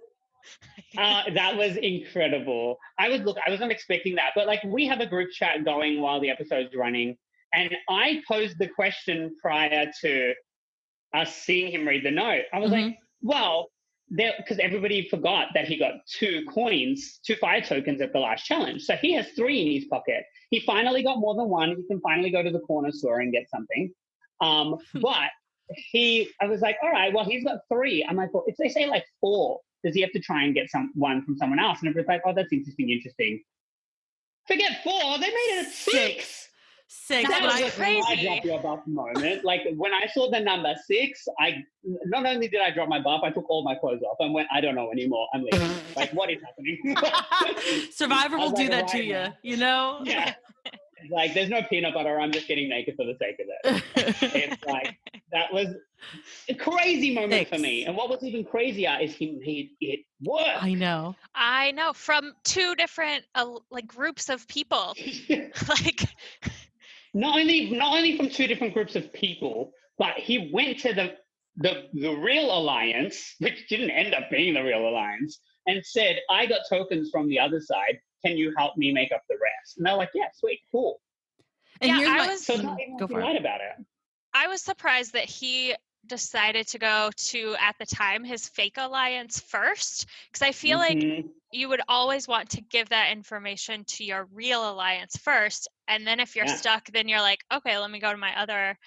Speaker 5: that was incredible. I wasn't expecting that, but like we have a group chat going while the episode's running, and I posed the question prior to us seeing him read the note. I was like, well, because everybody forgot that he got 2 coins, 2 fire tokens at the last challenge. So he has 3 in his pocket. He finally got more than 1. He can finally go to the corner store and get something. But I was like, all right, well, he's got 3. I'm like, well, if they say like 4, does he have to try and get one from someone else? And everybody's like, oh, that's interesting. Forget 4. They made it 6.
Speaker 4: 6.
Speaker 5: That
Speaker 4: But
Speaker 5: was
Speaker 4: I,
Speaker 5: a
Speaker 6: crazy.
Speaker 5: drop your buff moment. Like when I saw the number 6, I not only did I drop my buff, I took all my clothes off and went, I don't know anymore. I'm leaving. Like, what is happening?
Speaker 4: Survivor
Speaker 5: I
Speaker 4: will
Speaker 5: was
Speaker 4: do
Speaker 5: like,
Speaker 4: that to
Speaker 5: right
Speaker 4: you,
Speaker 5: now.
Speaker 4: you know?
Speaker 5: Yeah. Like, there's no peanut butter. I'm just getting naked for the sake of it. It's like, that was a crazy moment for
Speaker 4: 6.
Speaker 5: me. And what was even crazier is he made it work.
Speaker 4: I know.
Speaker 6: I know, from 2 different like groups of people. Like,
Speaker 5: not only from 2 different groups of people, but he went to the real alliance, which didn't end up being the real alliance, and said, I got tokens from the other side. Can you help me make up the rest? And they're like, yeah, sweet, cool.
Speaker 4: And
Speaker 6: Yeah,
Speaker 4: here's
Speaker 6: I
Speaker 4: my
Speaker 6: was-
Speaker 5: So it's not even
Speaker 4: go for
Speaker 5: lied
Speaker 4: it.
Speaker 5: about it.
Speaker 6: I was surprised that he decided to go to, at the time, his fake alliance first, because I feel like
Speaker 5: Mhm.
Speaker 6: you would always want to give that information to your real alliance first, and then if you're
Speaker 5: Yeah.
Speaker 6: stuck, then you're like, okay, let me go to my other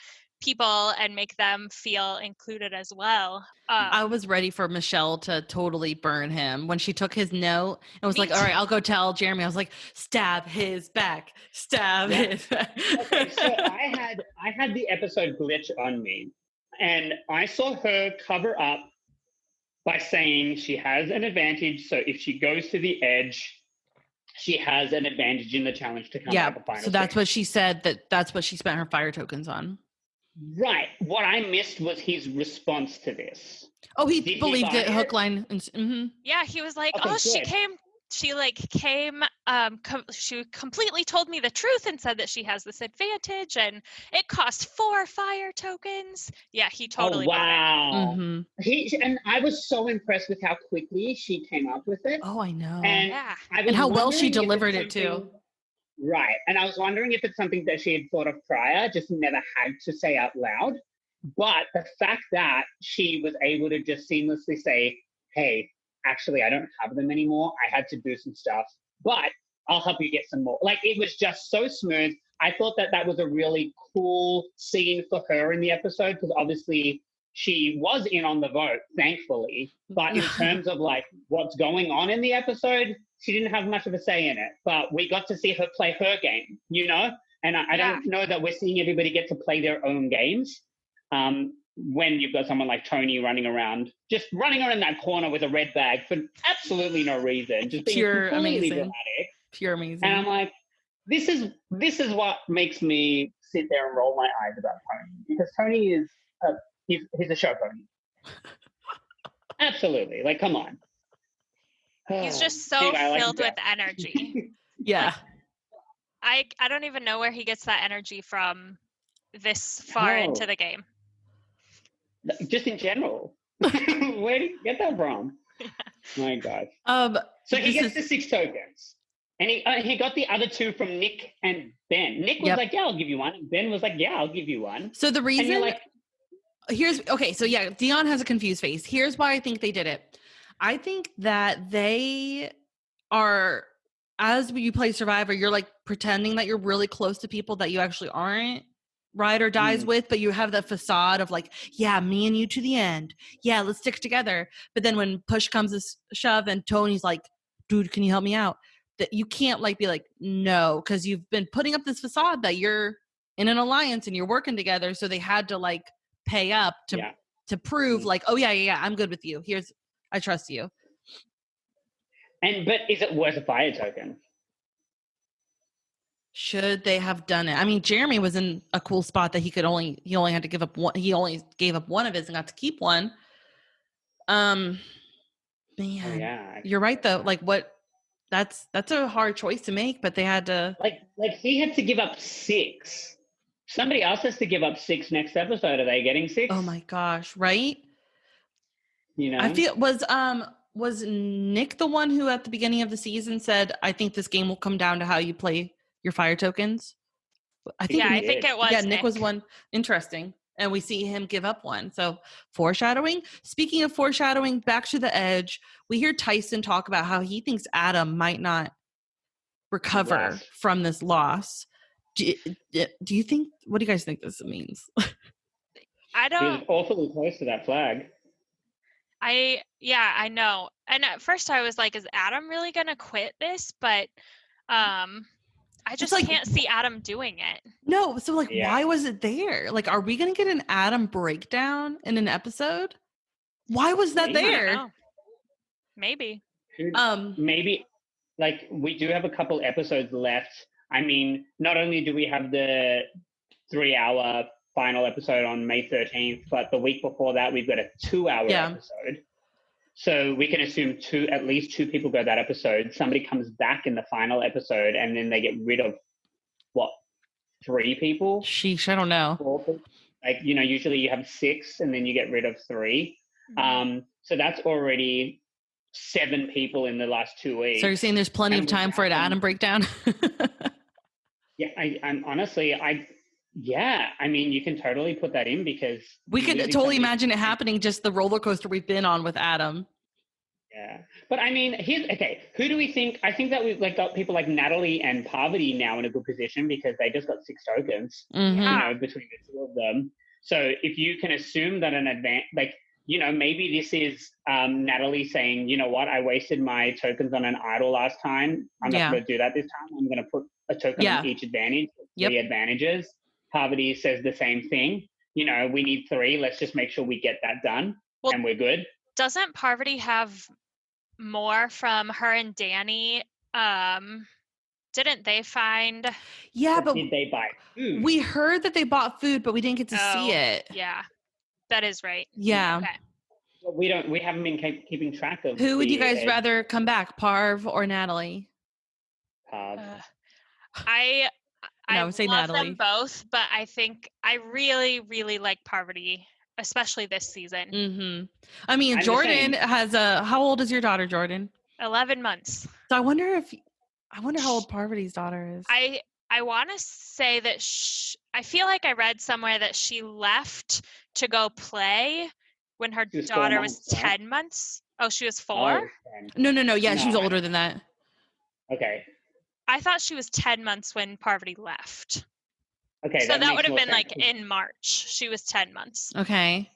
Speaker 6: people and make them feel included as well.
Speaker 4: I was ready for Michelle to totally burn him when she took his note and was
Speaker 6: Me
Speaker 4: like, all right, I'll go tell Jeremy. I was like, stab his back, stab
Speaker 5: Yeah.
Speaker 4: his back.
Speaker 5: Okay, so I had the episode glitch on me, and I saw her cover up by saying she has an advantage. So if she goes to the edge, she has an advantage in the challenge to come
Speaker 4: Yeah,
Speaker 5: back a final.
Speaker 4: so that's
Speaker 5: stage.
Speaker 4: what she said, that's what she spent her fire tokens on.
Speaker 5: Right. What I missed was his response to this.
Speaker 4: Oh, he
Speaker 5: Did he
Speaker 4: believed
Speaker 5: buy
Speaker 4: it,
Speaker 5: it?
Speaker 4: hook, line, and
Speaker 6: Yeah, he was like,
Speaker 5: Okay,
Speaker 6: oh, she
Speaker 5: good.
Speaker 6: came, she completely told me the truth and said that she has this advantage and it cost 4 fire tokens. Yeah, he totally
Speaker 5: Oh
Speaker 6: bought it.
Speaker 5: wow.
Speaker 4: Mm-hmm.
Speaker 5: And I was so impressed with how quickly she came up with it.
Speaker 4: Oh, I know.
Speaker 5: And
Speaker 6: Yeah.
Speaker 5: I was
Speaker 4: And how well she
Speaker 5: wondering if it's
Speaker 4: delivered it, too.
Speaker 5: something- Right. And I was wondering if it's something that she had thought of prior, just never had to say out loud. But the fact that she was able to just seamlessly say, hey, actually, I don't have them anymore. I had to do some stuff, but I'll help you get some more. Like, it was just so smooth. I thought that was a really cool scene for her in the episode, because obviously she was in on the vote, thankfully. But in terms of like what's going on in the episode, she didn't have much of a say in it. But we got to see her play her game, you know? And I
Speaker 6: Yeah.
Speaker 5: don't know that we're seeing everybody get to play their own games. When you've got someone like Tony running around that corner with a red bag for absolutely no reason, just being
Speaker 4: Pure
Speaker 5: completely
Speaker 4: amazing.
Speaker 5: dramatic.
Speaker 4: Pure amazing.
Speaker 5: And I'm like, this is what makes me sit there and roll my eyes about Tony, because Tony is he's a show pony. Absolutely, like, come on.
Speaker 6: He's just so
Speaker 5: Steve, I like
Speaker 6: filled
Speaker 5: you
Speaker 6: with
Speaker 5: back.
Speaker 6: energy.
Speaker 4: yeah.
Speaker 6: I don't even know where he gets that energy from this far
Speaker 5: Oh.
Speaker 6: into the game.
Speaker 5: Just in general. Where do you get that from? My God. So he
Speaker 4: This
Speaker 5: gets
Speaker 4: is-
Speaker 5: the 6 tokens. And he got the other 2 from Nick and Ben. Nick was
Speaker 4: Yep.
Speaker 5: like, yeah, I'll give you one. And Ben was like, yeah, I'll give you one.
Speaker 4: So the
Speaker 5: And
Speaker 4: reason
Speaker 5: you're like,
Speaker 4: so yeah, Dion has a confused face. Here's why I think they did it. I think that they are, as you play Survivor, you're like pretending that you're really close to people that you actually aren't. ride or dies
Speaker 5: Mm.
Speaker 4: with, but you have the facade of like, yeah, me and you to the end. Yeah, let's stick together. But then when push comes to shove and Tony's like, dude, can you help me out? That you can't like be like, no, because you've been putting up this facade that you're in an alliance and you're working together. So they had to like pay up to prove like, oh yeah, I'm good with you. I trust you.
Speaker 5: But is it worth a fire token?
Speaker 4: Should they have done it? I mean, Jeremy was in a cool spot that he only had to give up one. He only gave up one of his and got to keep one. Man, you're right though. Like that's a hard choice to make, but they had to
Speaker 5: like he had to give up 6. Somebody else has to give up 6 next episode. Are they getting 6?
Speaker 4: Oh my gosh, right?
Speaker 5: You know?
Speaker 4: I feel was Nick the one who at the beginning of the season said, I think this game will come down to how you play your fire tokens? I think
Speaker 6: it was.
Speaker 4: Yeah, Nick was one. Interesting. And we see him give up one. So foreshadowing. Speaking of foreshadowing, back to the edge, we hear Tyson talk about how he thinks Adam might not recover from this loss. Do you think, what do you guys think this means?
Speaker 6: I don't.
Speaker 5: He was awfully close to that flag.
Speaker 6: I know. And at first I was like, is Adam really going to quit this? But I just can't see Adam doing it.
Speaker 4: No. So why was it there? Like, are we going to get an Adam breakdown in an episode? Why was that there?
Speaker 6: Maybe.
Speaker 5: Maybe, like, we do have a couple episodes left. I mean, not only do we have the 3-hour final episode on May 13th, but the week before that, we've got a 2-hour episode. So we can assume at least 2 people go that episode. Somebody comes back in the final episode, and then they get rid of, 3 people?
Speaker 4: Sheesh, I don't know.
Speaker 5: 4 people? Like, usually you have 6, and then you get rid of 3.
Speaker 6: Mm-hmm.
Speaker 5: So that's already 7 people in the last 2 weeks.
Speaker 4: So you're saying there's plenty of time for an Adam breakdown?
Speaker 5: Yeah, I'm honestly, I mean, you can totally put that in because
Speaker 4: we could totally imagine it happening, just the roller coaster we've been on with Adam.
Speaker 5: Yeah. But I mean, who do we think? I think that we've got people like Natalie and Parvati now in a good position because they just got 6 tokens,
Speaker 4: Mm-hmm.
Speaker 5: between the 2 of them. So if you can assume that maybe this is Natalie saying, you know what, I wasted my tokens on an idol last time. I'm not going to do that this time. I'm going to put a token on each advantage, 3 advantages. Parvati says the same thing. We need 3. Let's just make sure we get that done, and we're good.
Speaker 6: Doesn't Parvati have more from her and Danny? Didn't they find?
Speaker 4: Yeah, but
Speaker 5: did they buy food?
Speaker 4: We heard that they bought food, but we didn't get to see it.
Speaker 6: Yeah, that is right.
Speaker 4: Yeah.
Speaker 6: Okay.
Speaker 5: We haven't been keeping track of.
Speaker 4: Who would you guys rather come back, Parv or Natalie?
Speaker 5: Parv.
Speaker 6: I
Speaker 4: would say
Speaker 6: love
Speaker 4: Natalie.
Speaker 6: them both, but I think I really, really like Parvati, especially this season.
Speaker 4: Mm-hmm. I mean, Jordan has how old is your daughter, Jordan?
Speaker 6: 11 months.
Speaker 4: So I wonder how old Parvati's daughter is.
Speaker 6: I want to say that I feel like I read somewhere that she left to go play when her daughter was 10 months. Oh, she was 4?
Speaker 4: No. Yeah, she was older than that.
Speaker 5: Okay.
Speaker 6: I thought she was 10 months when Parvati left.
Speaker 5: Okay.
Speaker 6: So that would have been like in March. She was 10 months.
Speaker 4: Okay.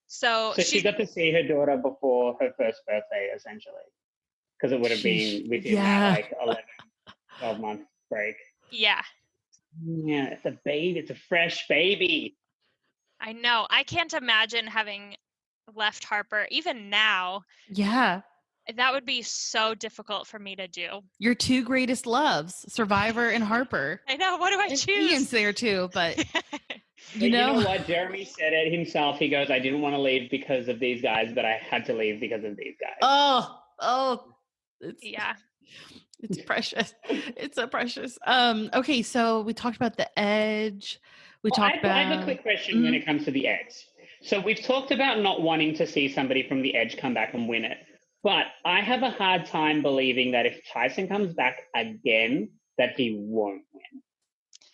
Speaker 6: So
Speaker 5: she got to see her daughter before her first birthday, essentially. Because it would have been within that 11, 12-month break.
Speaker 6: Yeah.
Speaker 5: Yeah, it's a baby. It's a fresh baby.
Speaker 6: I know. I can't imagine having left Harper, even now.
Speaker 4: Yeah.
Speaker 6: That would be so difficult for me to do.
Speaker 4: Your 2 greatest loves, Survivor and Harper.
Speaker 6: I know. What do I choose?
Speaker 4: Ian's there too, but
Speaker 5: you know what? Jeremy said it himself. He goes, I didn't want to leave because of these guys, but I had to leave because of these guys.
Speaker 4: Oh. It's precious. It's so precious. Okay, so we talked about the edge. I
Speaker 5: have a quick question when it comes to the edge. So we've talked about not wanting to see somebody from the edge come back and win it. But I have a hard time believing that if Tyson comes back again, that he won't win.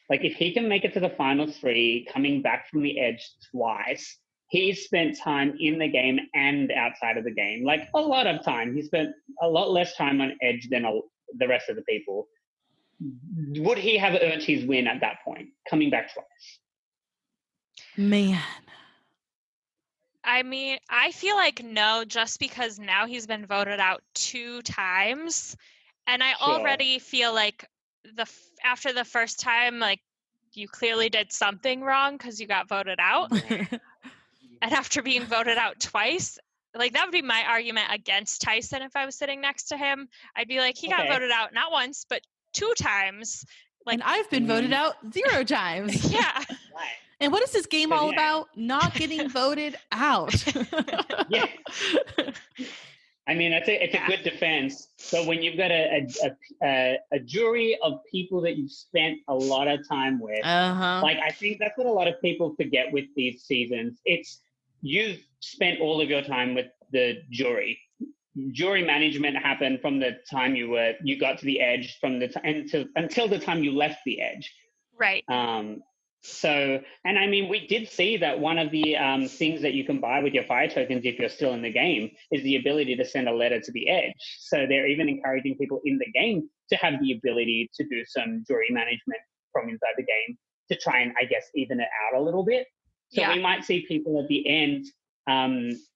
Speaker 5: Like, if he can make it to the final 3, coming back from the edge twice, he's spent time in the game and outside of the game. Like, a lot of time. He spent a lot less time on edge than the rest of the people. Would he have earned his win at that point, coming back twice?
Speaker 4: Man.
Speaker 6: I mean, I feel like no, just because now he's been voted out 2 times, and I
Speaker 5: Sure.
Speaker 6: already feel like after the first time, like you clearly did something wrong because you got voted out, and after being voted out twice, like that would be my argument against Tyson if I was sitting next to him. I'd be like, he got
Speaker 5: Okay.
Speaker 6: voted out not once but 2 times. Like,
Speaker 4: and I've been voted out 0 times.
Speaker 6: yeah,
Speaker 5: Right.
Speaker 4: And what is this game
Speaker 5: So,
Speaker 4: all
Speaker 5: yeah.
Speaker 4: about? Not getting voted out.
Speaker 5: Yeah. I mean, it's a good defense. But when you've got a jury of people that you've spent a lot of time with,
Speaker 4: Uh-huh.
Speaker 5: like I think that's what a lot of people forget with these seasons. It's you've spent all of your time with the jury. Jury management happened from the time you got to the edge, until the time you left the edge.
Speaker 6: right.
Speaker 5: So, and I mean, we did see that one of the things that you can buy with your fire tokens if you're still in the game is the ability to send a letter to the edge. So they're even encouraging people in the game to have the ability to do some jury management from inside the game to try and, I guess, even it out a little bit. So
Speaker 6: Yeah.
Speaker 5: we might see people at the end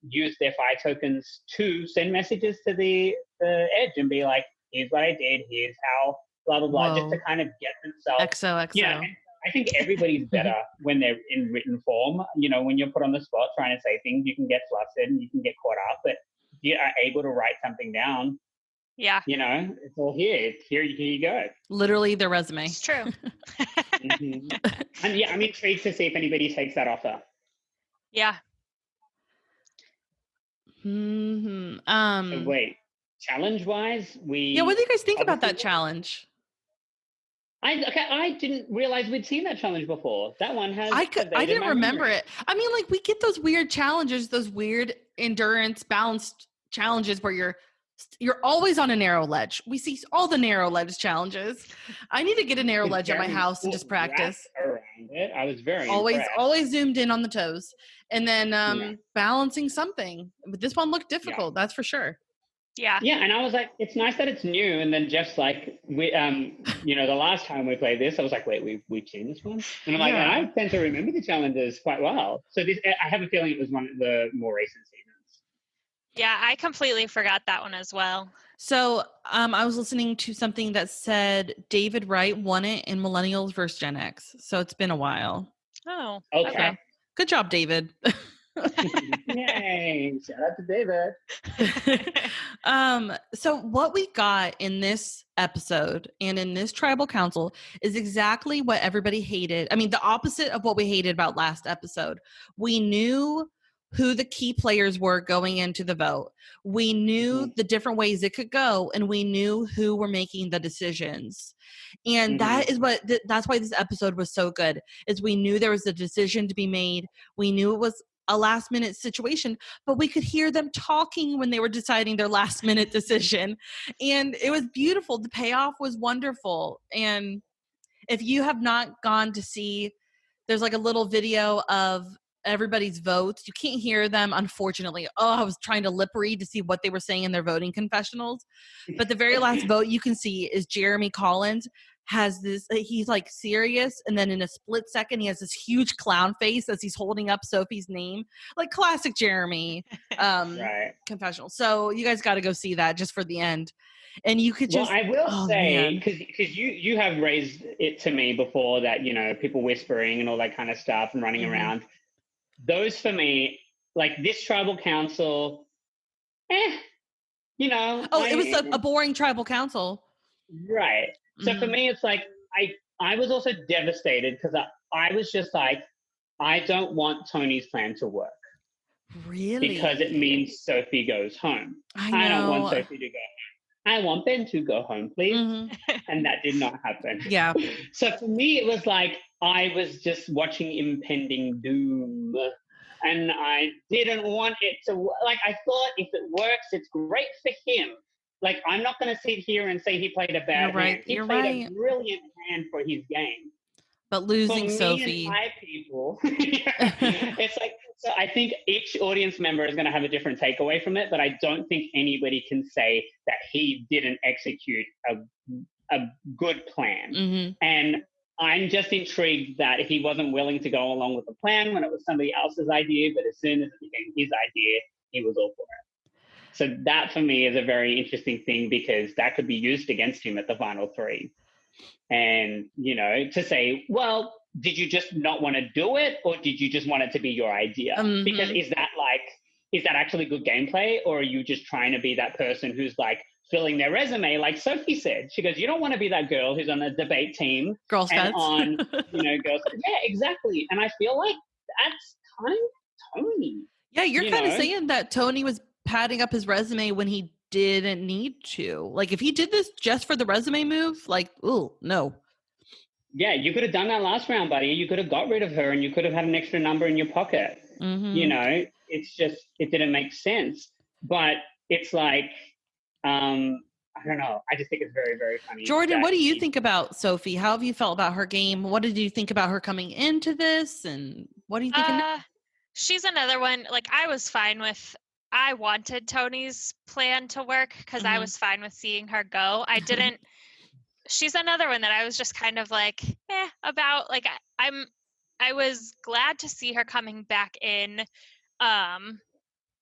Speaker 5: use their fire tokens to send messages to the edge and be like, here's what I did, here's how, blah, blah, blah, just to kind of get themselves.
Speaker 4: XOXO.
Speaker 5: Yeah, I think everybody's better when they're in written form. You know, when you're put on the spot trying to say things, you can get flustered and you can get caught up, but you are able to write something down.
Speaker 6: Yeah,
Speaker 5: You know, it's all here. Here you go.
Speaker 4: Literally their resume.
Speaker 6: it's true.
Speaker 5: Mhm. And yeah, I'm intrigued to see if anybody takes that offer.
Speaker 6: Yeah.
Speaker 4: Mm-hmm.
Speaker 5: So wait, challenge-wise,
Speaker 4: Yeah, what do you guys think about that
Speaker 5: obviously-
Speaker 4: challenge?
Speaker 5: I didn't realize we'd seen that challenge before. That one has.
Speaker 4: I
Speaker 5: evaded
Speaker 4: didn't
Speaker 5: my
Speaker 4: remember
Speaker 5: memory.
Speaker 4: it. I mean, like we get those weird challenges, those weird endurance balanced challenges where you're always on a narrow ledge. We see all the narrow ledge challenges. I need to get a narrow ledge at my
Speaker 5: Very
Speaker 4: house and just
Speaker 5: wrapped
Speaker 4: practice.
Speaker 5: around it. I was very
Speaker 4: Always
Speaker 5: impressed.
Speaker 4: zoomed in on the toes. And then
Speaker 5: Yeah.
Speaker 4: balancing something. But this one looked difficult, that's for sure.
Speaker 6: Yeah.
Speaker 5: Yeah, and I was like, it's nice that it's new. And then Jeff's like, we, the last time we played this, I was like, wait, we've seen this one, and I'm like,
Speaker 4: Yeah.
Speaker 5: I tend to remember the challenges quite well. So this, I have a feeling it was one of the more recent seasons.
Speaker 6: Yeah, I completely forgot that one as well.
Speaker 4: So I was listening to something that said David Wright won it in Millennials versus Gen X. So it's been a while.
Speaker 6: Oh,
Speaker 5: Okay.
Speaker 4: Good job, David.
Speaker 5: Yay! Shout out to David.
Speaker 4: So what we got in this episode and in this tribal council is exactly what everybody hated. I mean, the opposite of what we hated about last episode. We knew who the key players were going into the vote. We knew the different ways it could go, and we knew who were making the decisions. And that is that's why this episode was so good, is we knew there was a decision to be made. We knew it was a last minute situation, but we could hear them talking when they were deciding their last minute decision. And it was beautiful. The payoff was wonderful. And if you have not gone to see, there's like a little video of everybody's votes. You can't hear them, unfortunately. I was trying to lip read to see what they were saying in their voting confessionals. But the very last vote you can see is Jeremy Collins has this, he's like serious, and then in a split second he has this huge clown face as he's holding up Sophie's name, like classic Jeremy
Speaker 5: Right.
Speaker 4: confessional. So you guys got to go see that just for the end. And you could just,
Speaker 5: Well, I will say,
Speaker 4: man.
Speaker 5: because you have raised it to me before that, people whispering and all that kind of stuff and running around. Those for me, like this tribal council,
Speaker 4: it was a boring tribal council.
Speaker 5: Right. So for me, it's like, I was also devastated because I was just like, I don't want Tony's plan to work.
Speaker 4: Really?
Speaker 5: Because it means Sophie goes home. I don't want Sophie to go home. I want Ben to go home, please. And that did not happen.
Speaker 4: Yeah.
Speaker 5: So for me, it was like I was just watching impending doom. And I didn't want it to, like, I thought if it works, it's great for him. Like, I'm not going to sit here and say he played a bad hand. He played a brilliant hand for his game.
Speaker 4: But losing
Speaker 5: for
Speaker 4: Sophie.
Speaker 5: Me and my people, it's like, so I think each audience member is going to have a different takeaway from it, but I don't think anybody can say that he didn't execute a good plan. And I'm just intrigued that he wasn't willing to go along with the plan when it was somebody else's idea, but as soon as it became his idea, he was all for it. So that for me is a very interesting thing because that could be used against him at the final three. And, to say, well, did you just not want to do it or did you just want it to be your idea?
Speaker 4: Mm-hmm.
Speaker 5: Because is that actually good gameplay or are you just trying to be that person who's like, filling their resume, like Sophie said. She goes, you don't want to be that girl who's on a debate team.
Speaker 4: Girl Scouts.
Speaker 5: And on, Girl Scouts. Yeah, exactly. And I feel like that's kind of Tony.
Speaker 4: Yeah, you're kind of saying that Tony was padding up his resume when he didn't need to. Like, if he did this just for the resume move, like, ooh, no.
Speaker 5: Yeah, you could have done that last round, buddy. You could have got rid of her and you could have had an extra number in your pocket.
Speaker 4: Mm-hmm.
Speaker 5: It's just, it didn't make sense. But it's like, I don't know. I just think it's very, very funny.
Speaker 4: Jordan, what do you think about Sophie? How have you felt about her game? What did you think about her coming into this? And what do you think?
Speaker 6: She's another one. Like, I wanted Tony's plan to work because I was fine with seeing her go. I didn't. She's another one that I was just kind of like, about. Like, I was glad to see her coming back in.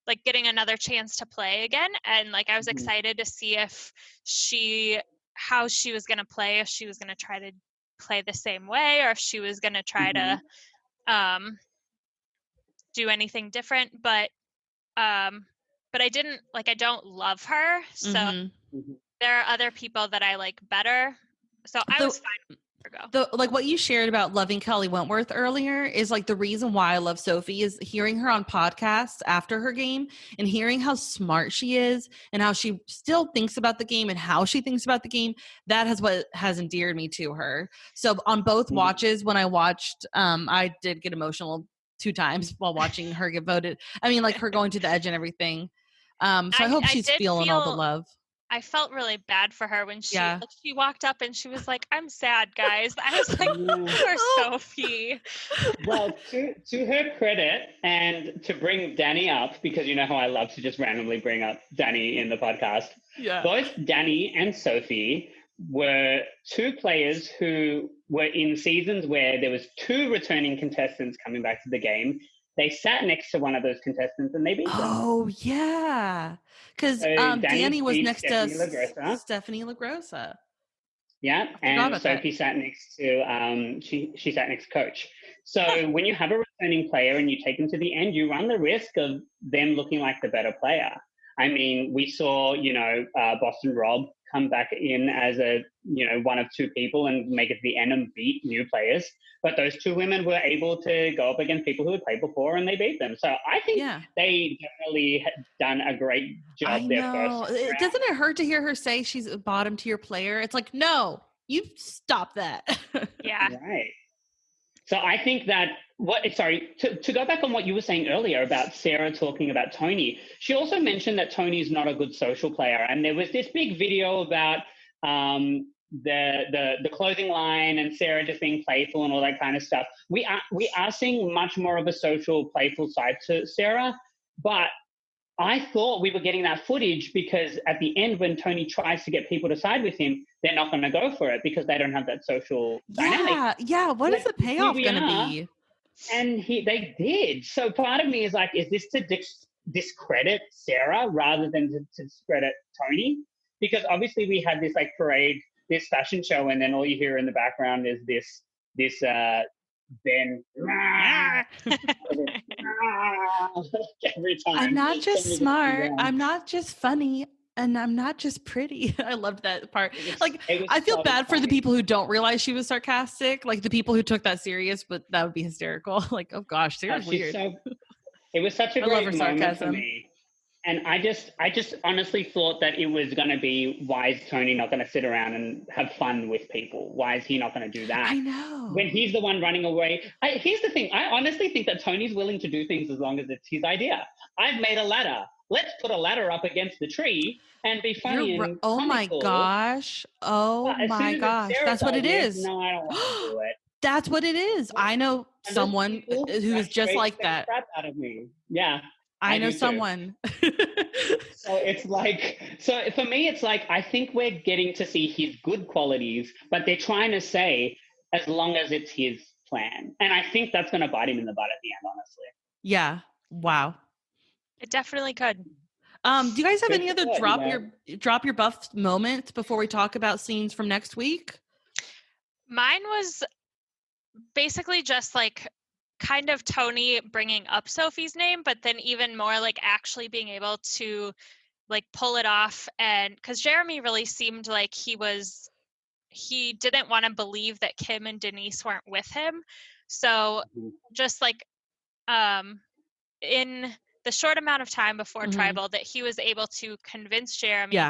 Speaker 6: Like getting another chance to play again. And like, I was excited to see how she was going to play, if she was going to try to play the same way, or if she was going to try to do anything different. But I don't love her. So there are other people that I like better. So I was fine with her go.
Speaker 4: Like what you shared about loving Kelly Wentworth earlier is like the reason why I love Sophie is hearing her on podcasts after her game and hearing how smart she is and how she still thinks about the game and how she thinks about the game. That is what has endeared me to her. So on both watches, when I watched, I did get emotional 2 times while watching her get voted. I mean, like her going to the edge and everything. So I hope she's feeling all the love.
Speaker 6: I felt really bad for her when she walked up and she was like, I'm sad, guys. I was like, poor Sophie.
Speaker 5: Well, to her credit, and to bring Danny up, because you know how I love to just randomly bring up Danny in the podcast. Yeah. Both Danny and Sophie were 2 players who were in seasons where there was 2 returning contestants coming back to the game. They sat next to one of those contestants and they beat them.
Speaker 4: Oh, yeah. Because Danny was next to Stephanie LaGrossa.
Speaker 5: Yeah, and Sophie sat next to, she sat next to Coach. So when you have a returning player and you take them to the end, you run the risk of them looking like the better player. I mean, we saw, Boston Rob come back in as one of 2 people and make it to the end and beat new players. But those 2 women were able to go up against people who had played before and they beat them. So I think they definitely had done a great job there first.
Speaker 4: Doesn't it hurt to hear her say she's a bottom tier player? It's like, no, you stop that.
Speaker 6: Yeah.
Speaker 5: Right. So I think that to go back on what you were saying earlier about Sarah talking about Tony, she also mentioned that Tony's not a good social player. And there was this big video about the clothing line and Sarah just being playful and all that kind of stuff. We are seeing much more of a social, playful side to Sarah, but I thought we were getting that footage because at the end when Tony tries to get people to side with him, they're not going to go for it because they don't have that social dynamic.
Speaker 4: Yeah. What is the payoff going to be?
Speaker 5: And they did. So part of me is like, is this to discredit Sarah rather than to discredit Tony? Because obviously we had this like parade, this fashion show, and then all you hear in the background is this Ben every time.
Speaker 4: I'm not just smart. I'm not just funny. And I'm not just pretty. I loved that part. Like, I feel bad for the people who don't realize she was sarcastic. Like the people who took that serious, but that would be hysterical. Like, oh gosh, Sarah's weird.
Speaker 5: It was such a great moment for me. And I just honestly thought that it was going to be, why is Tony not going to sit around and have fun with people? Why is he not going to do that?
Speaker 4: I know.
Speaker 5: When he's the one running away. Here's the thing. I honestly think that Tony's willing to do things as long as it's his idea. I've made a ladder. Let's put a ladder up against the tree and be funny.
Speaker 4: Oh my gosh. Oh my gosh. That's what it is.
Speaker 5: No, I don't want to do it.
Speaker 4: That's what it is. I know someone who is just like that.
Speaker 5: Crap out of me. Yeah.
Speaker 4: I know someone.
Speaker 5: So it's like, so for me, it's like, I think we're getting to see his good qualities, but they're trying to say, as long as it's his plan. And I think that's going to bite him in the butt at the end, honestly.
Speaker 4: Yeah. Wow.
Speaker 6: It definitely could.
Speaker 4: Do you guys have
Speaker 5: Good
Speaker 4: any other
Speaker 5: thought,
Speaker 4: drop your buff moments before we talk about scenes from next week?
Speaker 6: Mine was basically just like kind of Tony bringing up Sophie's name, but then even more like actually being able to like pull it off. And because Jeremy really seemed like he didn't want to believe that Kim and Denise weren't with him. So just like in the short amount of time before Tribal, that he was able to convince Jeremy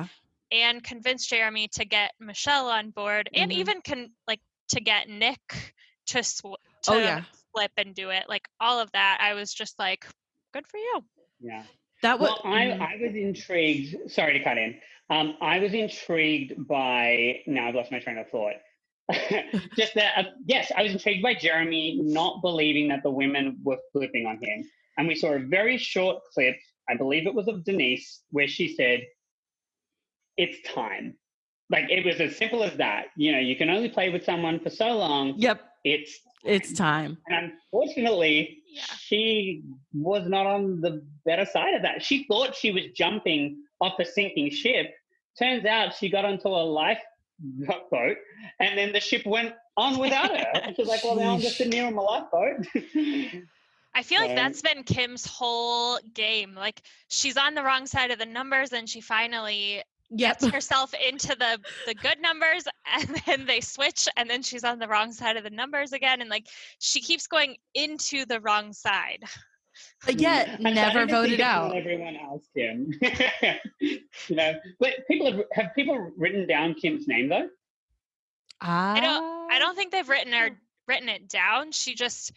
Speaker 6: and convince Jeremy to get Michelle on board, and even to get Nick to flip and do it. Like all of that, I was just like, good for you.
Speaker 5: Yeah.
Speaker 4: That was.
Speaker 5: Well, I was intrigued. Sorry to cut in. I was intrigued by. Now I've lost my train of thought. Just that. Yes, I was intrigued by Jeremy not believing that the women were flipping on him, and we saw a very short clip. I believe it was of Denise, where she said, "It's time." Like it was as simple as that. You know, you can only play with someone for so long.
Speaker 4: Yep.
Speaker 5: It's
Speaker 4: time.
Speaker 5: And unfortunately, she was not on the better side of that. She thought she was jumping off a sinking ship. Turns out she got onto a lifeboat, and then the ship went on without her. And she's like, well, now I'm just sitting here on my lifeboat.
Speaker 6: I feel like that's been Kim's whole game. Like she's on the wrong side of the numbers, and she finally gets herself into the good numbers, and then they switch, and then she's on the wrong side of the numbers again, and like she keeps going into the wrong side.
Speaker 4: But yet never voted out.
Speaker 5: Everyone else, Kim. You know, but have people written down Kim's name though?
Speaker 6: I don't think they've written it down. She just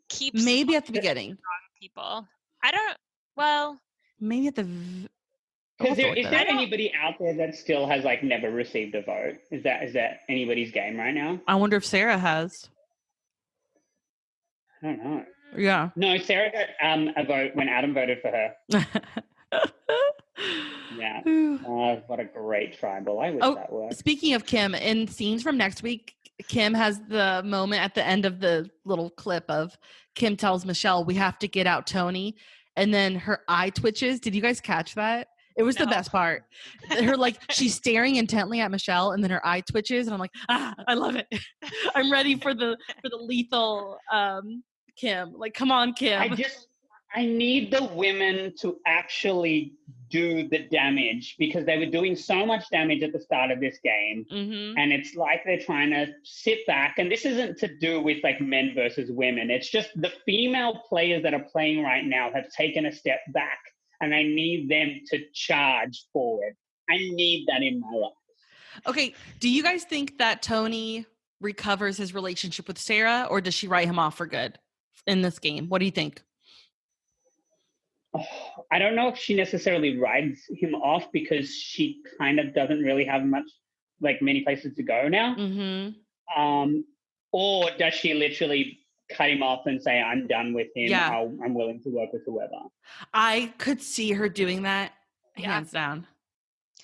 Speaker 6: keeps
Speaker 4: maybe at the beginning.
Speaker 6: Wrong people. I don't. Well,
Speaker 4: maybe at the.
Speaker 5: Because is there anybody out there that still has like never received a vote? Is that anybody's game right now?
Speaker 4: I wonder if Sarah has.
Speaker 5: I don't know.
Speaker 4: Yeah.
Speaker 5: No, Sarah got a vote when Adam voted for her. Yeah. What a great tribal. I wish that worked.
Speaker 4: Speaking of Kim, in scenes from next week, Kim has the moment at the end of the little clip of Kim tells Michelle, we have to get out Tony. And then her eye twitches. Did you guys catch that? It was the best part. Her she's staring intently at Michelle, and then her eye twitches, and I'm like, I love it. I'm ready for the lethal Kim. Like, come on, Kim.
Speaker 5: I need the women to actually do the damage, because they were doing so much damage at the start of this game, and it's like they're trying to sit back. And this isn't to do with like men versus women. It's just the female players that are playing right now have taken a step back. And I need them to charge forward. I need that in my life.
Speaker 4: Okay. Do you guys think that Tony recovers his relationship with Sarah, or does she write him off for good in this game? What do you think?
Speaker 5: I don't know if she necessarily writes him off, because she kind of doesn't really have many places to go now. Or does she literally cut him off and say, I'm done with him.
Speaker 4: Yeah.
Speaker 5: I'm willing to work with whoever.
Speaker 4: I could see her doing that, hands down.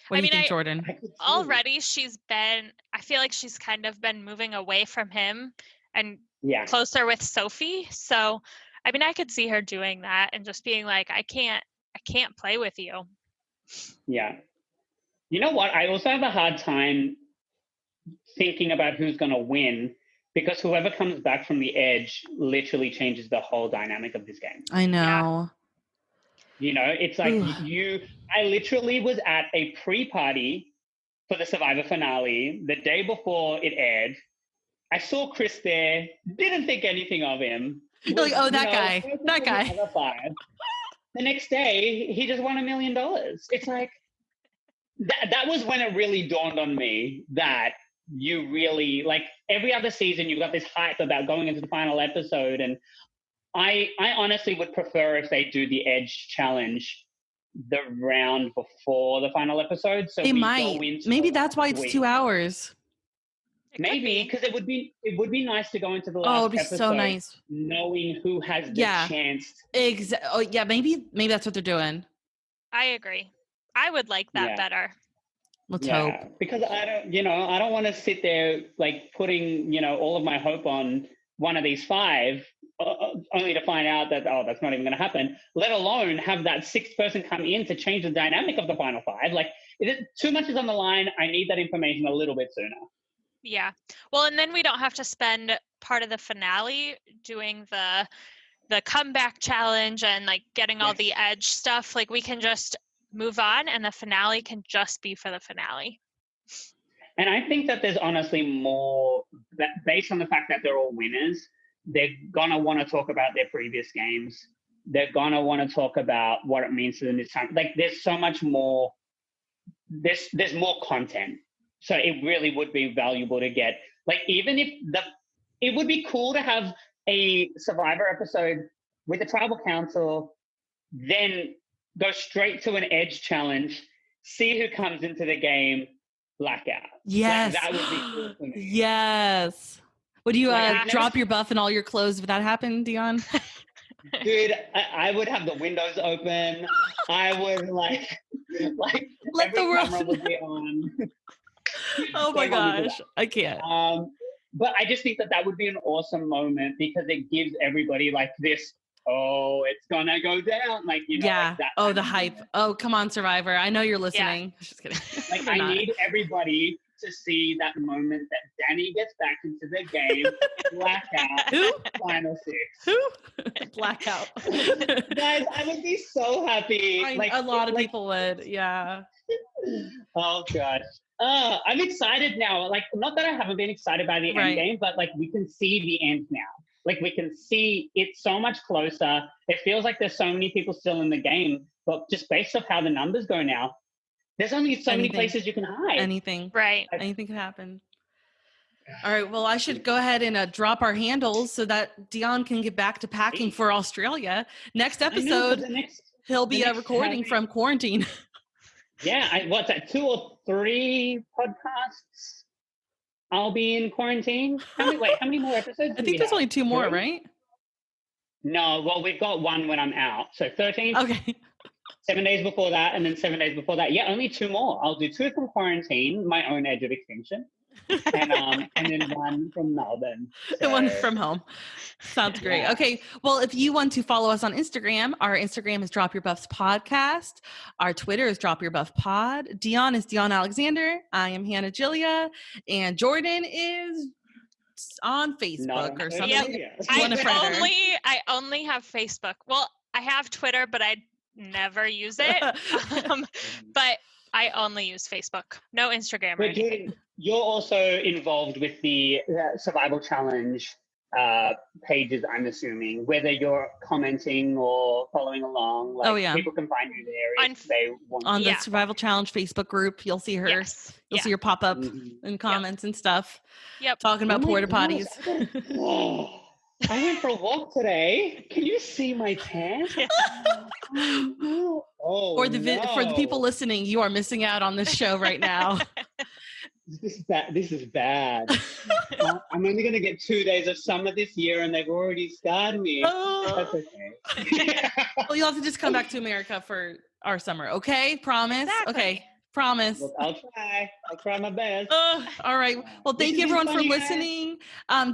Speaker 4: What do you think, Jordan?
Speaker 6: Already I feel like she's kind of been moving away from him and closer with Sophie. So, I mean, I could see her doing that and just being like, I can't play with you.
Speaker 5: Yeah. You know what? I also have a hard time thinking about who's going to win, because whoever comes back from the edge literally changes the whole dynamic of this game.
Speaker 4: I know.
Speaker 5: You know, it's like I literally was at a pre-party for the Survivor finale the day before it aired. I saw Chris there, didn't think anything of him.
Speaker 4: You're like, oh, that guy.
Speaker 5: The next day, he just won $1 million. It's like, that was when it really dawned on me that you really, like, every other season you've got this hype about going into the final episode, and I honestly would prefer if they do the Edge challenge the round before the final episode. So
Speaker 4: they might. Maybe that's why it's 2 hours.
Speaker 5: Maybe, because it would be nice to go into the last episode.
Speaker 4: So nice,
Speaker 5: knowing who has the chance.
Speaker 4: Maybe that's what they're doing.
Speaker 6: I agree. I would like that better.
Speaker 4: Let's hope.
Speaker 5: Because I don't want to sit there like putting, all of my hope on one of these 5, only to find out that, that's not even going to happen, let alone have that 6th person come in to change the dynamic of the final 5. Like, too much is on the line. I need that information a little bit sooner.
Speaker 6: Yeah. Well, and then we don't have to spend part of the finale doing the comeback challenge and like getting all the edge stuff. Like, we can just move on, and the finale can just be for the finale.
Speaker 5: And I think that there's honestly more, that based on the fact that they're all winners, they're going to want to talk about their previous games. They're going to want to talk about what it means to them this time. Like, there's so much more, there's more content. So it really would be valuable to get, like, even if it would be cool to have a Survivor episode with the Tribal Council, then go straight to an Edge challenge, see who comes into the game, blackout.
Speaker 4: Yes.
Speaker 5: Like, that would be cool for me.
Speaker 4: Yes. Would you
Speaker 5: Like,
Speaker 4: drop your buff and all your clothes if that happened, Dion?
Speaker 5: Dude, I would have the windows open. I would like
Speaker 4: Let
Speaker 5: every
Speaker 4: the world
Speaker 5: camera would be on.
Speaker 4: Oh my
Speaker 5: So happy for
Speaker 4: gosh. I can't.
Speaker 5: But I just think that would be an awesome moment because it gives everybody like this, it's gonna go down. Like,
Speaker 4: Yeah.
Speaker 5: like that
Speaker 4: Oh,
Speaker 5: kind
Speaker 4: the
Speaker 5: of
Speaker 4: hype.
Speaker 5: moment.
Speaker 4: Oh, come on, Survivor. I know you're listening. Just kidding.
Speaker 5: Like,
Speaker 4: They're
Speaker 5: I
Speaker 4: not.
Speaker 5: need everybody to see that moment that Danny gets back into the game, blackout,
Speaker 4: Who?
Speaker 5: final 6.
Speaker 4: Who? Blackout.
Speaker 5: Guys, I would be so happy.
Speaker 4: A lot of people would. Yeah.
Speaker 5: Oh gosh. I'm excited now. Like, not that I haven't been excited by the
Speaker 4: Right.
Speaker 5: end game, but like we can see the end now. Like, we can see it so much closer. It feels like there's so many people still in the game, but just based off how the numbers go now, there's only so many
Speaker 4: Anything.
Speaker 5: places you can hide.
Speaker 4: Anything.
Speaker 6: Right.
Speaker 4: Anything could happen. All right. Well, I should go ahead and drop our handles so that Dion can get back to packing for Australia. Next
Speaker 5: I know, 'cause
Speaker 4: episode,
Speaker 5: the next-
Speaker 4: he'll be
Speaker 5: the next
Speaker 4: recording
Speaker 5: having-
Speaker 4: from quarantine.
Speaker 5: Yeah, what's that? 2 or 3 podcasts? I'll be in quarantine. How many more episodes?
Speaker 4: I
Speaker 5: do
Speaker 4: think
Speaker 5: we
Speaker 4: there's
Speaker 5: have?
Speaker 4: only 2 more,
Speaker 5: 3?
Speaker 4: right?
Speaker 5: No, well, we've got 1 when I'm out. So 13,
Speaker 4: Okay.
Speaker 5: 7 days before that, and then 7 days before that. Yeah, only 2 more. I'll do 2 from quarantine, my own edge of extinction, and then 1 from Melbourne.
Speaker 4: The one
Speaker 5: So-
Speaker 4: from home. Sounds great.
Speaker 5: Yeah.
Speaker 4: Okay. Well, if you want to follow us on Instagram, our Instagram is Drop Your Buffs Podcast. Our Twitter is Drop Your Buff Pod. Dion is Dion Alexander. I am Hannah Gillia. And Jordan is on
Speaker 5: Not
Speaker 4: Facebook
Speaker 5: on
Speaker 4: or
Speaker 5: social
Speaker 4: something.
Speaker 5: media.
Speaker 4: You want a friend her?
Speaker 6: I only have Facebook. Well, I have Twitter, but I never use it. But I only use Facebook. No Instagram or
Speaker 5: But
Speaker 6: anything.
Speaker 5: Jordan, you're also involved with the Survival Challenge pages, I'm assuming, whether you're commenting or following along. Like,
Speaker 4: Oh, yeah.
Speaker 5: people can find you there if
Speaker 6: On-
Speaker 5: they want
Speaker 4: On
Speaker 5: to.
Speaker 4: the
Speaker 6: Yeah.
Speaker 4: Survival Challenge Facebook group, you'll see her.
Speaker 6: Yes.
Speaker 4: You'll
Speaker 6: Yeah.
Speaker 4: see her pop up
Speaker 5: Mhm.
Speaker 4: in comments and stuff.
Speaker 6: Yep.
Speaker 4: Talking about
Speaker 5: Oh my
Speaker 4: porta potties.
Speaker 5: gosh, I went for a walk today. Can you see my pants? Oh,
Speaker 4: For the people
Speaker 5: no.
Speaker 4: listening, you are missing out on this show right now.
Speaker 5: This is bad. I'm only going to get 2 days of summer this year, and they've already scarred me.
Speaker 4: Oh.
Speaker 5: That's okay.
Speaker 4: Well, you'll have to just come back to America for our summer, okay? Promise?
Speaker 6: Exactly.
Speaker 4: Okay, promise.
Speaker 5: Look, I'll try. I'll try my best.
Speaker 4: All right. Well, thank
Speaker 5: This
Speaker 4: you
Speaker 5: is
Speaker 4: everyone for
Speaker 5: funny, guys.
Speaker 4: listening.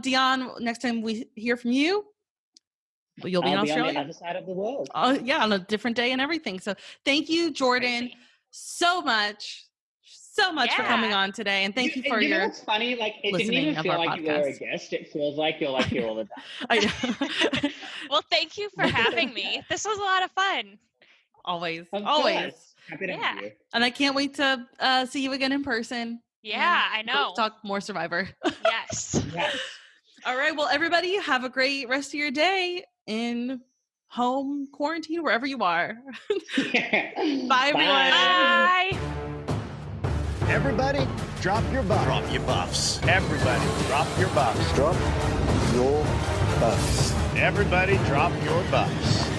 Speaker 4: Dion, next time we hear from you, you'll be in
Speaker 5: I'll be on the
Speaker 4: Australia.
Speaker 5: other side of the world.
Speaker 4: Oh, yeah, on a different day and everything. So thank you, Jordan,
Speaker 6: Crazy.
Speaker 4: so much for coming
Speaker 6: Yeah.
Speaker 4: on today. And thank you for
Speaker 5: know
Speaker 4: your,
Speaker 5: what's funny? Like, it didn't
Speaker 4: listening
Speaker 5: even
Speaker 4: of
Speaker 5: feel
Speaker 4: our
Speaker 5: like you were a
Speaker 4: podcast.
Speaker 5: guest. It feels like you're like here all the time.
Speaker 4: I know.
Speaker 6: Well, thank you for having me. This was a lot of fun.
Speaker 4: always.
Speaker 5: Of
Speaker 4: Always.
Speaker 5: course. Happy to have
Speaker 6: Yeah.
Speaker 5: you.
Speaker 4: And I can't wait to see you again in person.
Speaker 6: Yeah, I
Speaker 4: Let's
Speaker 6: know.
Speaker 4: talk more Survivor.
Speaker 6: Yes.
Speaker 5: Yes.
Speaker 4: All right. Well, everybody, have a great rest of your day in home quarantine, wherever you are. Bye, everyone.
Speaker 6: Bye.
Speaker 1: Everybody, drop your buffs.
Speaker 3: Drop your buffs.
Speaker 1: Everybody, drop your buffs.
Speaker 3: Drop your buffs.
Speaker 1: Everybody, drop your buffs.